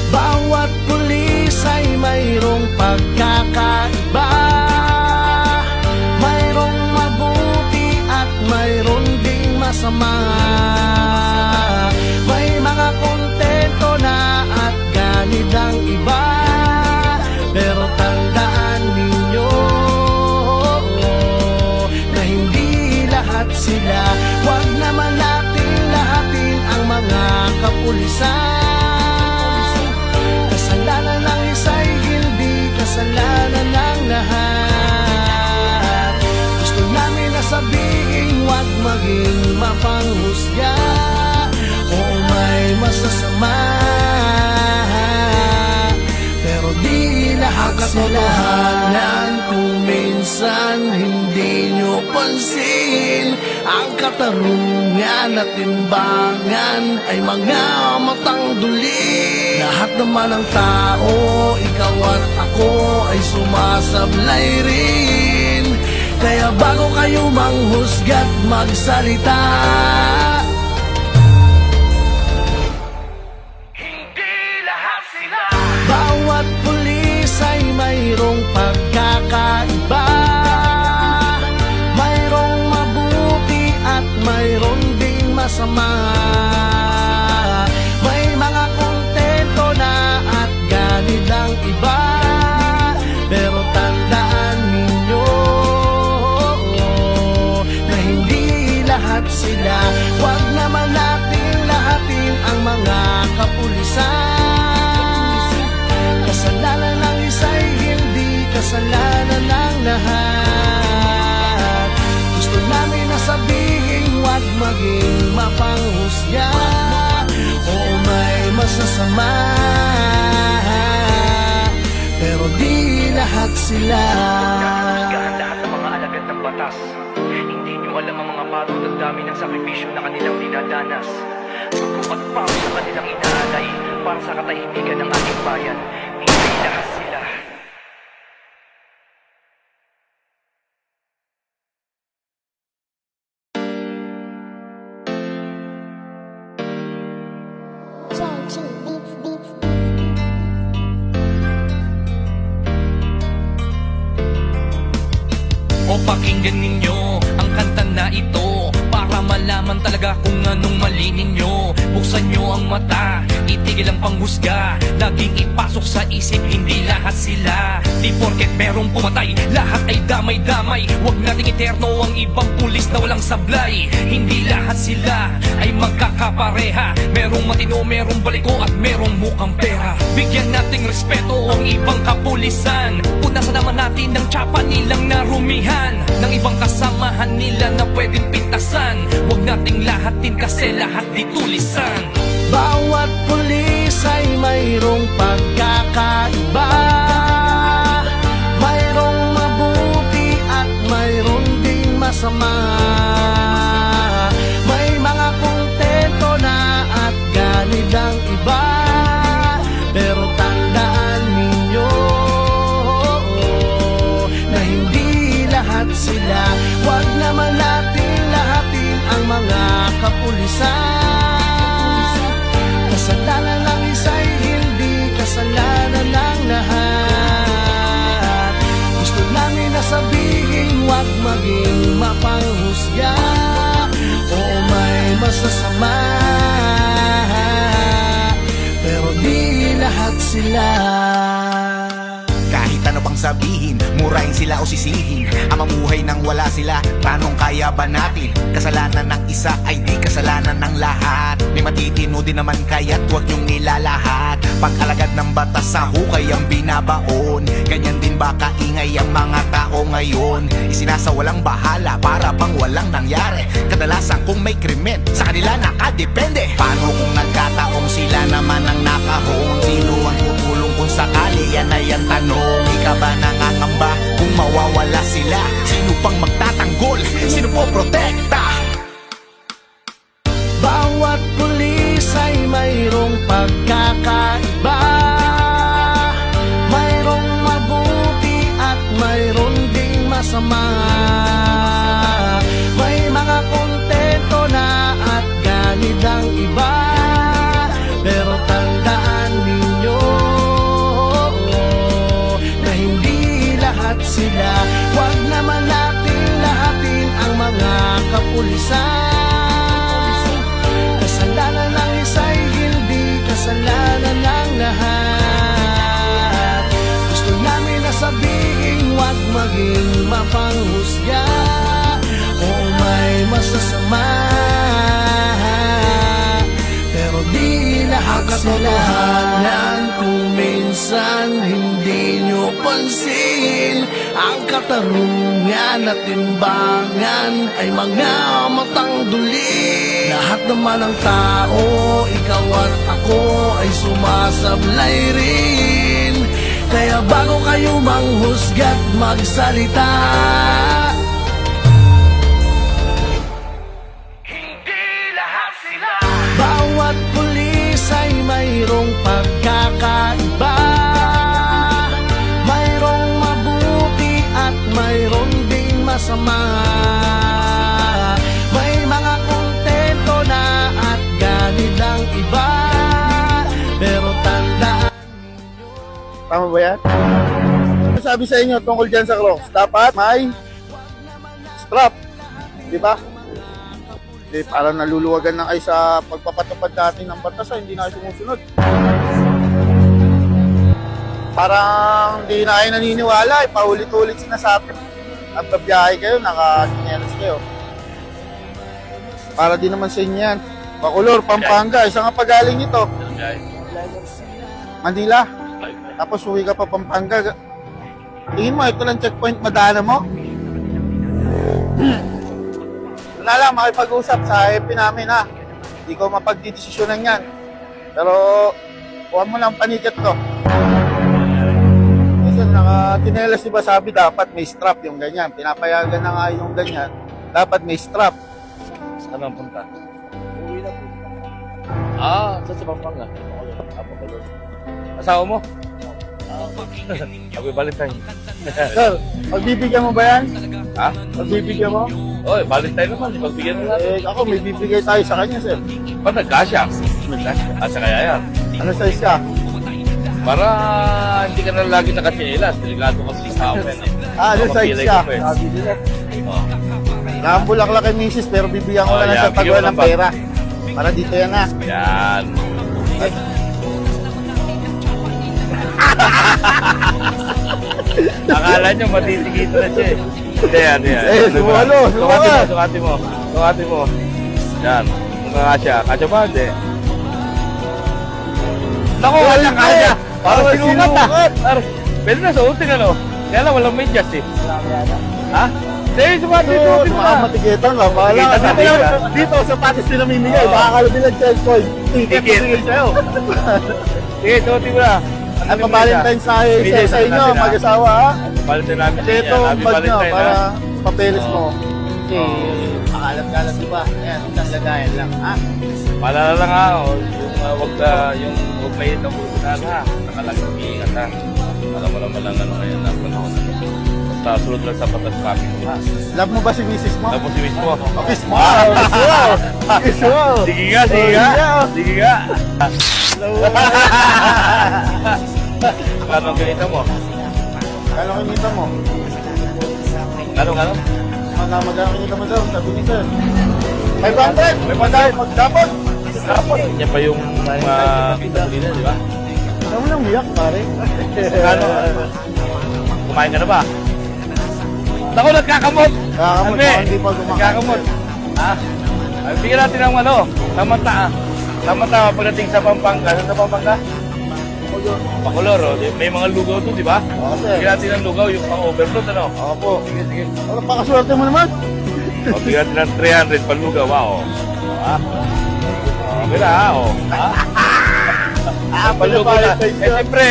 Bawat pulis ay mayroong pagkakaiba. Mayroong mabuti at mayroon ding masama. May mga kontento na at ganid ang iba. Pero tandaan ninyo na hindi lahat sila. Huwag naman natin lahatin ang mga kapulisan. Kasalanan ng isa'y hindi kasalanan ng lahat. Gusto namin na sabihin huwag maging mapanghusga o may masasama. Pero di lahat katotohanan kung minsan hindi nyo pansin. Ang katarungan at timbangan ay mga matang duli. Lahat naman ng tao, ikaw at ako ay sumasablay rin. Kaya bago kayo manghusga't magsalita, bawat pulis ay mayroong pagkakaiba. Mayroong mabuti at mayroon ding masama. May mga kontento na at ganid ang iba. Pero tandaan ninyo na hindi lahat sila. Huwag naman natin lahatin ang mga kapulisan. Kasalanan ng isa'y hindi kasalanan ng lahat. Gusto namin na sabihin huwag maging mapanghusga o may masasama. Pero di lahat sila. Husgahan lahat ng mga alagad ng batas. Hindi nyo alam ang mga pagod at dami ng sakripisyo na kanilang dinadanas. Dugo at pawis sa kanilang inaalay para sa katahimikan ng ating bayan. Hindi lahat sila. JG Beats Beats. O pakinggan ninyo ang kanta na ito para malaman talaga kung anong mali ninyo. Buksan nyo ang mata, itigil ang panghusga. Laging ipasok sa isip, hindi lahat sila. Di porket merong pumatay, lahat ay damay-damay. Huwag nating iterno ang ibang pulis na walang sablay. Hindi lahat sila ay magkakapareha. Merong matino, merong baliko at merong mukhang pera. Bigyan nating respeto ang ibang kapulisan. Punasan naman natin ng tsapa nilang narumihan, ng ibang kasamahan nila na pwedeng pintasan. Huwag nating lahatin kasi lahat di tulisan. Bawat pulis ay mayroong pagkakaiba. Mayroong mabuti at mayroon ding masama. May mga kontento na at ganid ang iba. Pero tandaan ninyo na hindi lahat sila. Huwag naman natin lahatin ang mga kapulisan. Kasalanan ng isa'y hindi kasalanan ng lahat. Gusto namin na sabihin huwag maging mapanghusga o may masasama. Pero di lahat sila. Kahit ano pang sabihin, murahin sila o sisihin. Ang mamuhay nang wala sila, tanong kaya ba natin? Kasalanan ng isa ay di kasalanan ng lahat. May matitino din naman kaya't huwag niyong nilalahat. Pag-alagad ng batas sa hukay ang binabaon. Ganyan din ba kaingay ang mga tao ngayon? Isinasawalang bahala para bang walang nangyari. Kadalasan kung may krimen, sa kanila nakadepende. Paano kung nagkataong sila naman ang nakahon? Sino ang tutulong kung sakali? Yan ay ang tanong. Ika ba nangangamba kung mawawala sila? Sino pang magtatanggol? Sino po protekta? Bawat pulis ay mayroong pagkakaiba. Mayroong mabuti at mayroon ding masama. May mga kontento na at ganid ang iba. Pero tandaan ninyo na hindi lahat sila. Huwag naman natin lahatin ang mga kapulisan. Kasalanan ng isa'y hindi kasalanan ng lahat. Gusto namin na sabihin huwag maging mapanghusga o may masasama. Pero di lahat katotohanan kung minsan hindi nyo pansin. Ang katarungan at timbangan ay mga matang duli. Lahat naman ng tao, ikaw at ako ay sumasablay rin. Kaya bago kayo manghusga't magsalita, bawat pulis ay mayroong pagkakaiba. Mayroong mabuti at mayroon ding masama. May mga kontento na at ganid ang iba. Pero tandaan. Tama ba yan? Ano sabi sa inyo tungkol dyan sa cross? Dapat may strap. Di ba? Hindi, parang naluluwagan na kayo sa pagpapatupad natin ng batas, hindi na kayo sumusunod. Parang hindi na kayo naniniwala, paulit-ulit sinasabi. At babiyahe kayo, naka-chinelas kayo. Para din naman sa inyo yan. Bacolor, Pampanga, isa nga pagaling ito. Manila. Tapos uwi ka pa Pampanga. Tingin mo, ito lang checkpoint madaanan mo? Wala lang, makipag-usap sa AFP namin ha. Hindi ko mapagdidesisyonan yan. Pero, kuha mo lang panikat to. Kasi naka-tinelas, diba sabi dapat may strap yung ganyan. Pinapayagan na nga yung ganyan. Dapat may strap. Saan ang punta? Uwi na po. Saan sa Pampanga? Bacolor. Asawa mo? Happy Valentine. Sir, pagbibigyan mo ba yan? Ha? Pagbibigyan mo? Oy, Valentine naman. Pagbigyan mo natin. Ako, may bibigay tayo sa kanya, sir. Ba't nagkasya? Nagkasya. Sa kaya yan. Ano size ka? Para hindi ka na lagi nakachinilas. Delikado kasi sa akin eh. Ano size Mapapilay ka? ko pa eh. Sabi nila. Oh. Nakambulaklak kay misis, pero bibigyan ko Oh, na lang yeah, siya pag bigyan mo walang ng bag. pera. Para dito yan na. Yan. Akala nyo matitigito na siya eh. Hindi yan, yan. sumalo. Sukati mo. Sukati mo. Yan. Kung kakasya. Kasya ba? Hindi. Naku, kasya, kasya. Para sinukat ah. Pwede na suotin ano. Kaya lang walang medyas eh. Ha? Hindi, sukati mo. Baka matigitan ka. Bahala ka. Dito, sapatos din namimigay. Oo. Baka kalabin ng checkpoint. Ticket Ticket. tingin sa'yo. Sige, suotin mo na. At pa-Valentine's sa Bigay sa inyo, natin, ha? mag-asawa ha. Valentine namin Kasi din ito yan. ang Happy bag nyo Valentine para ha. papeles mo. Pakalat-kalat diba? Ayan, isang lagayan lang, ha? Paalala lang ha, yung wag may itong butunan ha. Nakalagay iingat ha. Alam mo naman lang ano ngayon na panahon na. Basta sulod lang sa patas kami ha. Love mo ba si misis mo? Tapos si Miss mo. Kiss mo! Kiss mo! Kiss mo! Sige nga, sige nga. Sige nga. Anong ganito mo? Kano kinita mo? Anong? Magkano kinita mo daw? Sabi ni sir. 500! 500! Magdapot! Tapos, yan pa yung kita nila, di ba? Ano mo nang miyak, pare? Kano? Kumain ka na ba? Ako, nagkakamot! Nagkakamot, Albe, baka hindi pa kumakain. nagkakamot. Ha? Ay, bigyan natin ng ano, tamata ah. Tamata pagdating sa Pampanga. Sa Pampanga? Bacolor, oh. May mga lugaw doon, di ba? Oo, sir. Bigyan natin ng lugaw, yung pang-overload, ano? Opo. Sige, sige. Ano, pakaswerte mo naman. O, bigyan natin ng 300 panlugaw, wow. Ha? Okay na, ha? O. Ha? Panlugaw na. Eh, siyempre.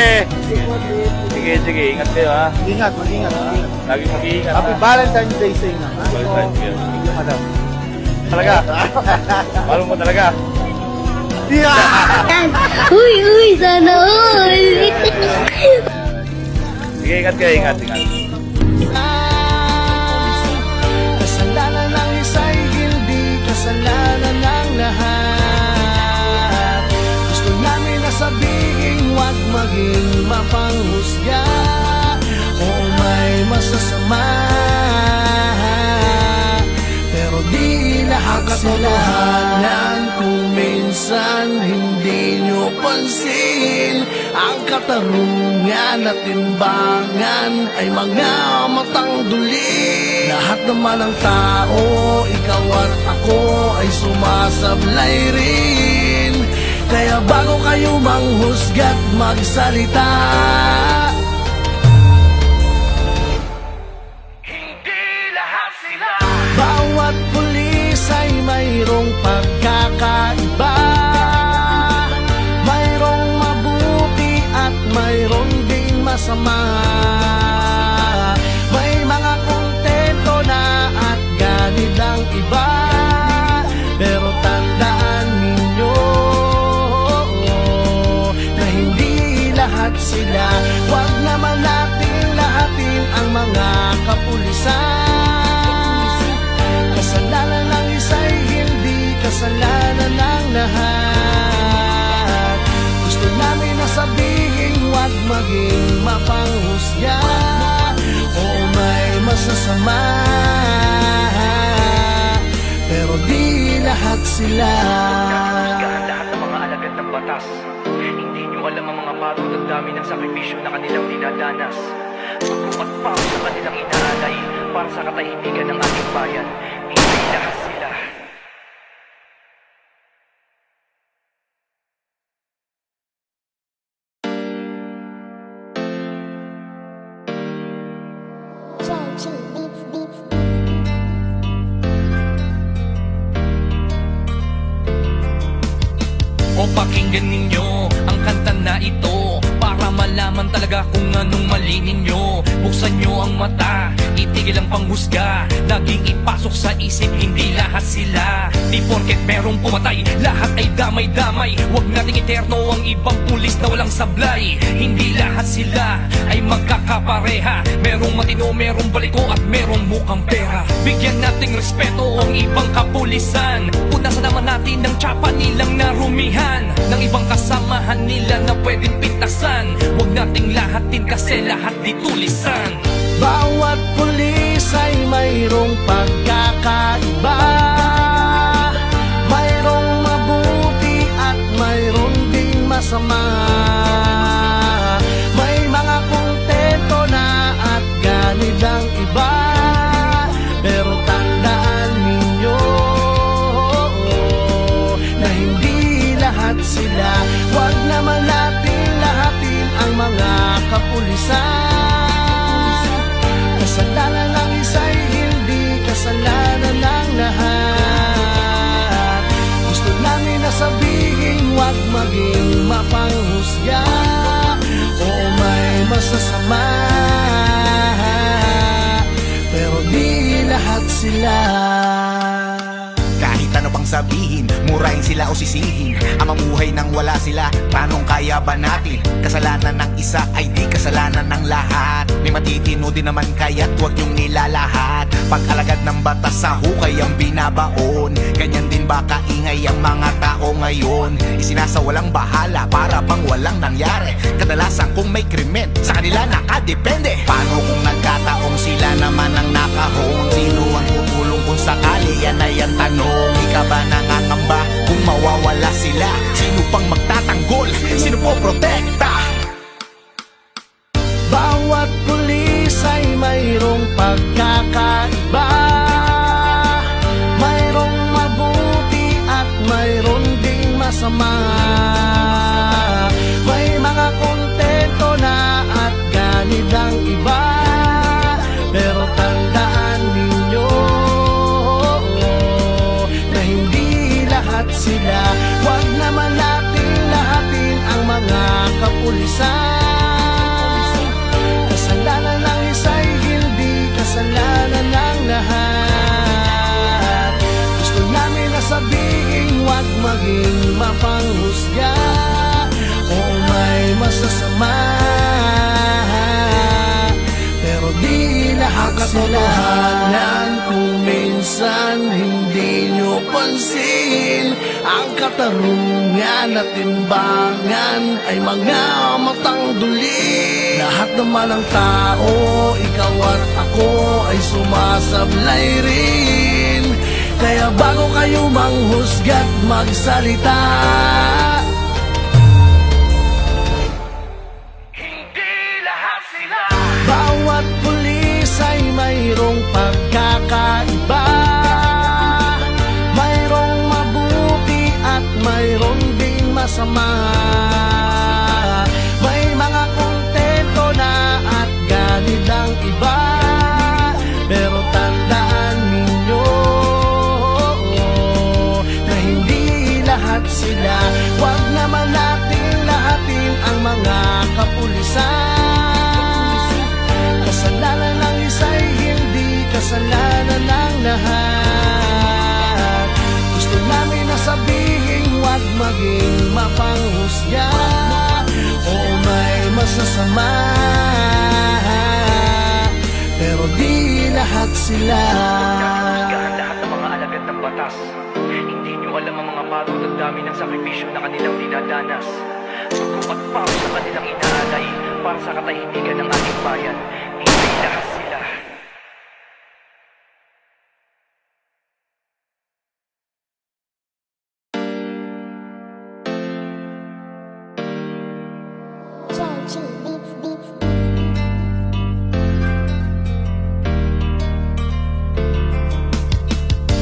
Sige, sige, ingat kayo, ha? Ingat, mag-ingat. mag-ingat. Lagi mag-iingat, Happy ha? Valentine's Day sa inyo. ha? Valentine's Day. Thank you, madam. Talaga? Mahal mo talaga? Uy, uy, sana all! Sige, ingat kayo, ingat, ingat. Kasalanan ng isa'y hindi kasalanan ng lahat. Gusto namin na sabihin huwag maging mapanghusga o may masasama. Pero di lahat katotohanan kung minsan hindi nyo pansin. Ang katarungan at timbangan ay mga matang duli. Lahat naman ng tao, ikaw at ako ay sumasablay rin. Kaya bago kayo manghusga't magsalita, bawat pulis ay mayroong pagkakaiba. Mayroong mabuti at mayroong ding masama. May mga kontento na at ganit ang iba. Pero tandaan ninyo na hindi lahat sila. Huwag naman natin lahatin ang mga kapulisan. Kasalanan ng isa'y hindi kasalanan ng lahat. Gusto namin na sabihin huwag maging mapanghusga o may masasama. Pero di lahat sila. Lahat ng mga alagad ng batas. Hindi nyo alam ang mga pagod at dami ng sakripisyo na kanilang dinadanas. Pagkupat pa sa kanilang inaalay para sa katahimikan ng ating bayan. Hindi lahat sila. JG Beats, Beats, O pakinggan ninyo ang kanta na ito para malaman talaga kung anong mali ninyo. Buksan nyo ang mata, itigil ang panghusga. Laging ipasok sa isip, hindi lahat sila. Di porket merong pumatay, lahat ay damay-damay. Huwag nating iterno ang ibang pulis na walang sablay. Hindi lahat sila ay magkakapareha. Merong matino, merong baliko at merong mukhang pera. Bigyan nating respeto ang ibang kapulisan. Punasan naman natin ng tsapa nilang narumihan ng ibang kasamahan nila na pwedeng pintasan. Huwag nating lahatin kasi lahat di tulisan. Bawat pulis ay mayroong pagkakaiba. Mayroong mabuti at mayroong ding masama. May mga kontento na at ganit ang iba. Pero tandaan ninyo na hindi lahat sila. Huwag naman natin lahatin ang mga kapulisan. Kasalanan ng isa'y hindi kasalanan ng lahat. Gusto namin na sabihin huwag maging mapanghusga o may masasama. Pero di lahat sila. Kahit ano pang sabihin, murahin sila o sisihin. Ang mamuhay nang wala sila, tanong kaya ba natin? Kasalanan ng isa ay di kasalanan ng lahat. May matitino din naman kaya't huwag yung nilalahat. Pag-alagad ng batas sa hukay ang binabaon. Ganyan din ba kaingay ang mga tao ngayon? Isinasawalang bahala para bang walang nangyari. Kadalasan kung may krimen, sa kanila nakadepende. Paano kung nagkataong sila naman ang nakahon? Sino ang tutulong kung sakali? Yan ay ang tanong. Ika ba nangangamba kung mawawala sila? Sino pang magtatanggol? Sino po protekta? Bawat pulis pagkakaiba. Mayroong mabuti at mayroon ding masama. May mga kontento na at ganid ang iba. Pero tandaan ninyo na hindi lahat sila. Huwag naman natin lahatin ang mga kapulisan. Kasalanan ng isa'y hindi kasalanan ng lahat. Gusto namin na sabihin huwag maging mapanghusga o may masasama. Pero di lahat katotohanan kung minsan hindi nyo pansin. Ang katarungan at timbangan ay mga matang duli. Lahat naman ng tao, ikaw at ako ay sumasablay rin. Kaya bago kayo manghusga't magsalita, bawat pulis ay mayroong pagkakaiba. Mayroong mabuti at mayroon ding masama. May mga kontento na at ganid ang iba. Pero tandaan ninyo na hindi lahat sila. Huwag naman natin lahatin ang mga kapulisan. Kasalanan ng isa'y hindi kasalanan ng lahat. Gusto namin na sabihin huwag maging mapanghusga o may masasama. Pero di lahat sila. Lahat ng mga alagad ng batas. Hindi nyo alam ang mga pagod at dami ng sakripisyo na kanilang dinadanas. Sugo at pao sa kanilang inaalay para sa katahimikan ng ating bayan. Hindi lahat sila. Georgie Beats Beats.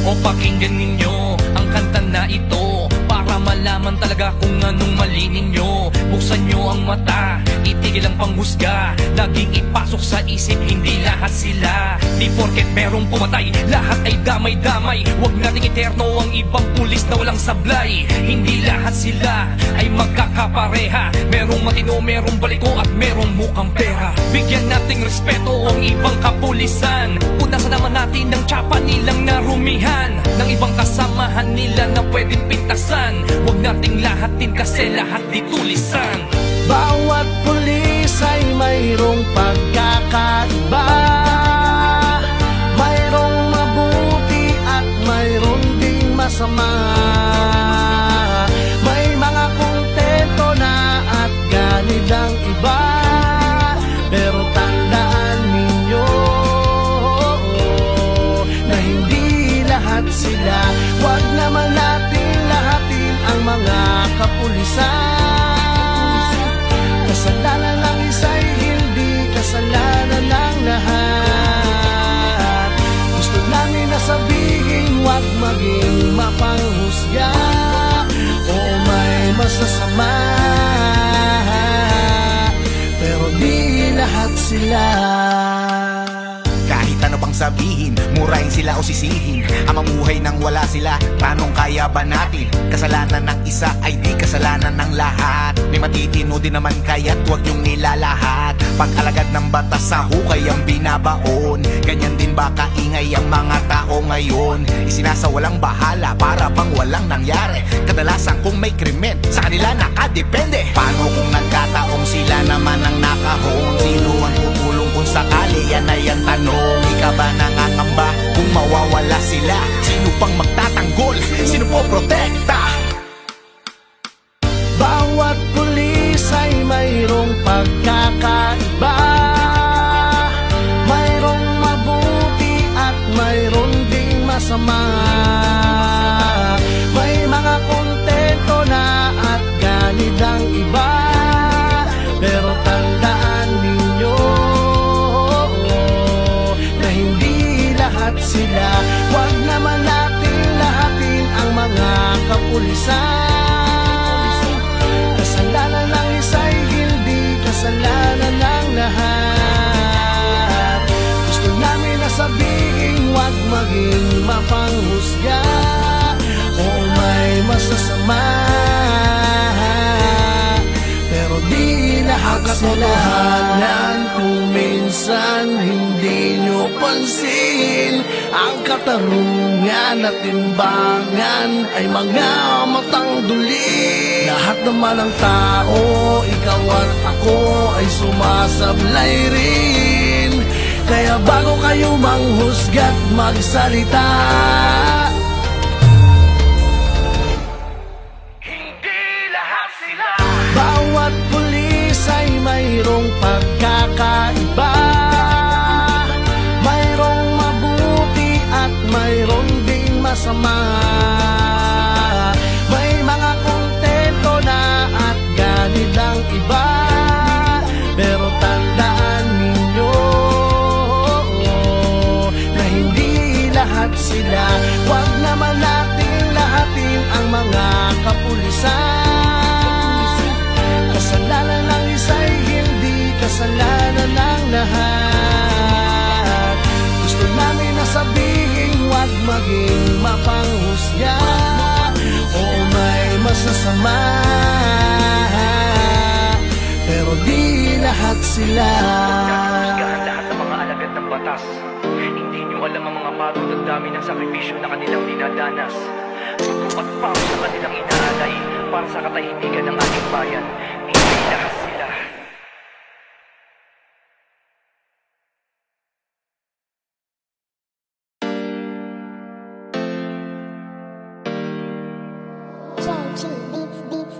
O pakinggan ninyo ang kanta na ito para malaman talaga kung anong mali ninyo. Buksan nyo ang mata, itigil ang panghusga. Laging ipasok sa isip, hindi lahat sila. Di porket merong pumatay, lahat ay damay-damay. Huwag nating iterno ang ibang pulis na walang sablay. Hindi lahat sila ay magkakapareha. Merong matino, merong baliko at merong mukhang pera. Bigyan nating respeto ang ibang kapulisan. Punasan naman natin ang tsapa nilang narumihan ng ibang kasamahan nila na pwedeng pintasan. Huwag nating lahatin kasi lahat di tulisan. Bawat pulis ay mayroong pagkakaiba. Mayroong mabuti at mayroon ding masama. May mga kontento na at ganid ang iba. Pero tandaan ninyo na hindi lahat sila. Huwag naman natin lahatin ang mga kapulisan. Kasalanan ng isa'y hindi kasalanan ng lahat. Gusto namin na sabihin huwag maging mapanghusga o may masasama. Pero di lahat sila. Kahit ano pang sabihin, murahin sila o sisihin. Ang mamuhay nang wala sila, tanong kaya ba natin? Kasalanan ng isa ay di kasalanan ng lahat. May matitino din naman kaya't huwag yung nilalahat. Pag-alagad ng batas sa hukay ang binabaon. Ganyan din ba kaingay ang mga tao ngayon? Isinasawalang bahala para bang walang nangyari. Kadalasan kung may krimen, sa kanila nakadepende. Paano kung nagkataong sila naman ang nakahon? Sino ang tutulong kung sakali? Yan ay ang tanong. Ika ba nangangamba kung mawawala sila? Sino pang magtatanggol? Sino po protekta? Bawat pulis ay mayroong pagkakaiba. Mayroong mabuti at mayroon ding masama. May mga kontento na at ganid ang iba. Pero tandaan ninyo na Huwag naman natin lahatin ang mga kapulisan. Kasalanan ng isa'y hindi kasalanan ng lahat. Gusto namin na sabihin, huwag maging mapanghusga o may masasama. Pero di lahat katotohanan kung minsan hindi nyo pansin. Ang katarungan at timbangan ay mga matang duli. Lahat naman ng tao, ikaw at ako ay sumasablay rin. Kaya bago kayo manghusga't magsalita, bawat pulis ay mayroong pagkakaiba. Mayroong mabuti at mayroong ding masama. May mga kontento na at ganit lang iba. Pero tandaan ninyo na hindi lahat sila. Huwag naman natin lahatin ang mga kapulisan. Kasalanan ng isa'y hindi kasalanan ng lahat. Gusto namin na sabihin, huwag maging mapanghusga o may masasama. Pero di lahat sila. Lahat ng mga alagad ng batas. Hindi nyo alam ang mga pagod at dami ng sakripisyo na kanilang dinadanas. Suko at pao sa kanilang inaalay para sa katahimikan ng ating bayan. Hindi lahat sila. Georgie Beats Beats.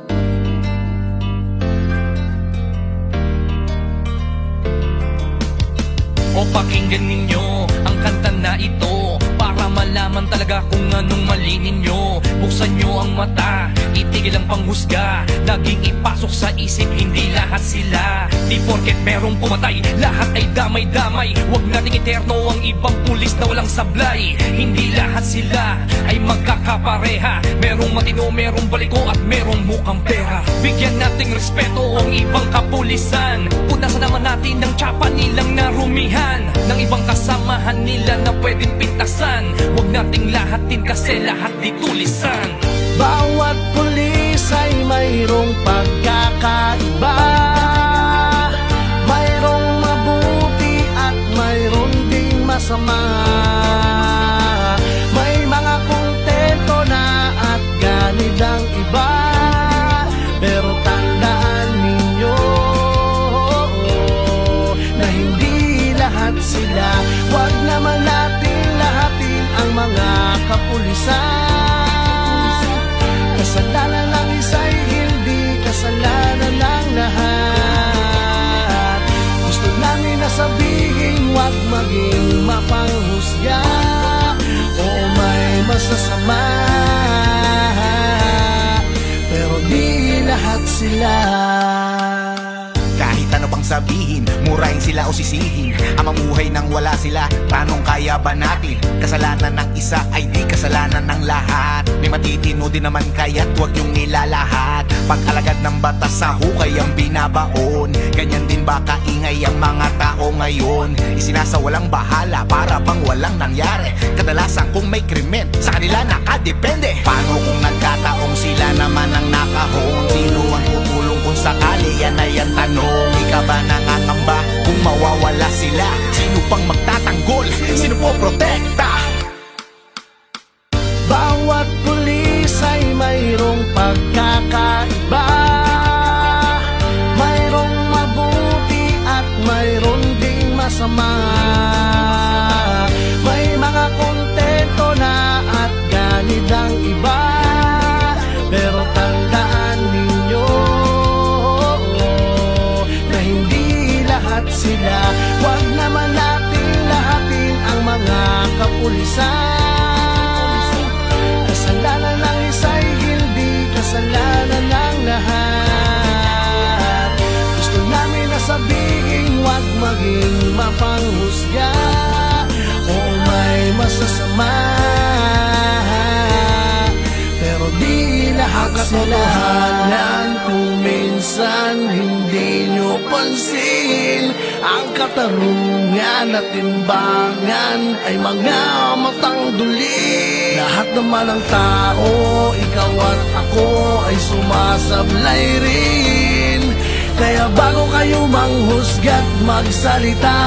O pakinggan ninyo ang kanta na ito para malaman talaga kung anong mali ninyo. Buksan nyo ang mata, itigil ang panghusga. Laging ipasok sa isip, hindi lahat sila. Di porket merong pumatay, lahat ay damay-damay. Huwag nating iterno ang ibang pulis na walang sablay. Hindi lahat sila ay magkakapareha. Merong matino, merong baliko at merong mukhang pera. Bigyan nating respeto ang ibang kapulisan. Punasan naman natin ng tsapa nilang narumihan, ng ibang kasamahan nila na pwedeng pintasan. Huwag nating lahatin kasi lahat di tulisan. Bawat pulis ay mayroong pagkakaiba. Mayroong mabuti at mayroong ding masama. May mga kontento na at ganit lang iba. Pero tandaan ninyo na hindi lahat sila. Huwag naman natin lahatin ang mga kapulisan. Kasalanan ng isa'y hindi kasalanan ng lahat. Gusto namin na sabihin, huwag maging mapanghusga o may masasama. Pero di lahat sila. Kahit ano pang sabihin, murahin sila o sisihin. Ang mamuhay nang wala sila, tanong kaya ba natin? Kasalanan ng isa ay di kasalanan ng lahat. May matitino din naman kaya't huwag yung nilalahat. Pag-alagad ng batas sa hukay ang binabaon. Ganyan din ba kaingay ang mga tao ngayon? Isinasawalang bahala para bang walang nangyari. Kadalasan kung may krimen, sa kanila nakadepende. Paano kung nagkataong sila naman ang nakahon? Sino ang tutulong kung sakali? Yan ay ang tanong. Ikaw ba nangangamba kung mawawala sila? Sino pang magtatanggol? Sino po protekta? Bawat pulis ay mayroong pagkakaiba. Mayroong mabuti at mayroong ding masama. May mga kontento na at ganit lang iba. Pero tandaan ninyo na hindi lahat sila. Huwag naman natin lahatin ang mga kapulisan. Kasalanan ng isa'y hindi kasalanan ng lahat. Gusto namin na sabihin, huwag maging mapanghusga o may masasama. Katotohanan kung minsan hindi nyo pansin, ang katarungan at timbangan ay mga matang duli. Lahat naman ng tao, ikaw at ako ay sumasablay rin. Kaya bago kayo manghusga't magsalita,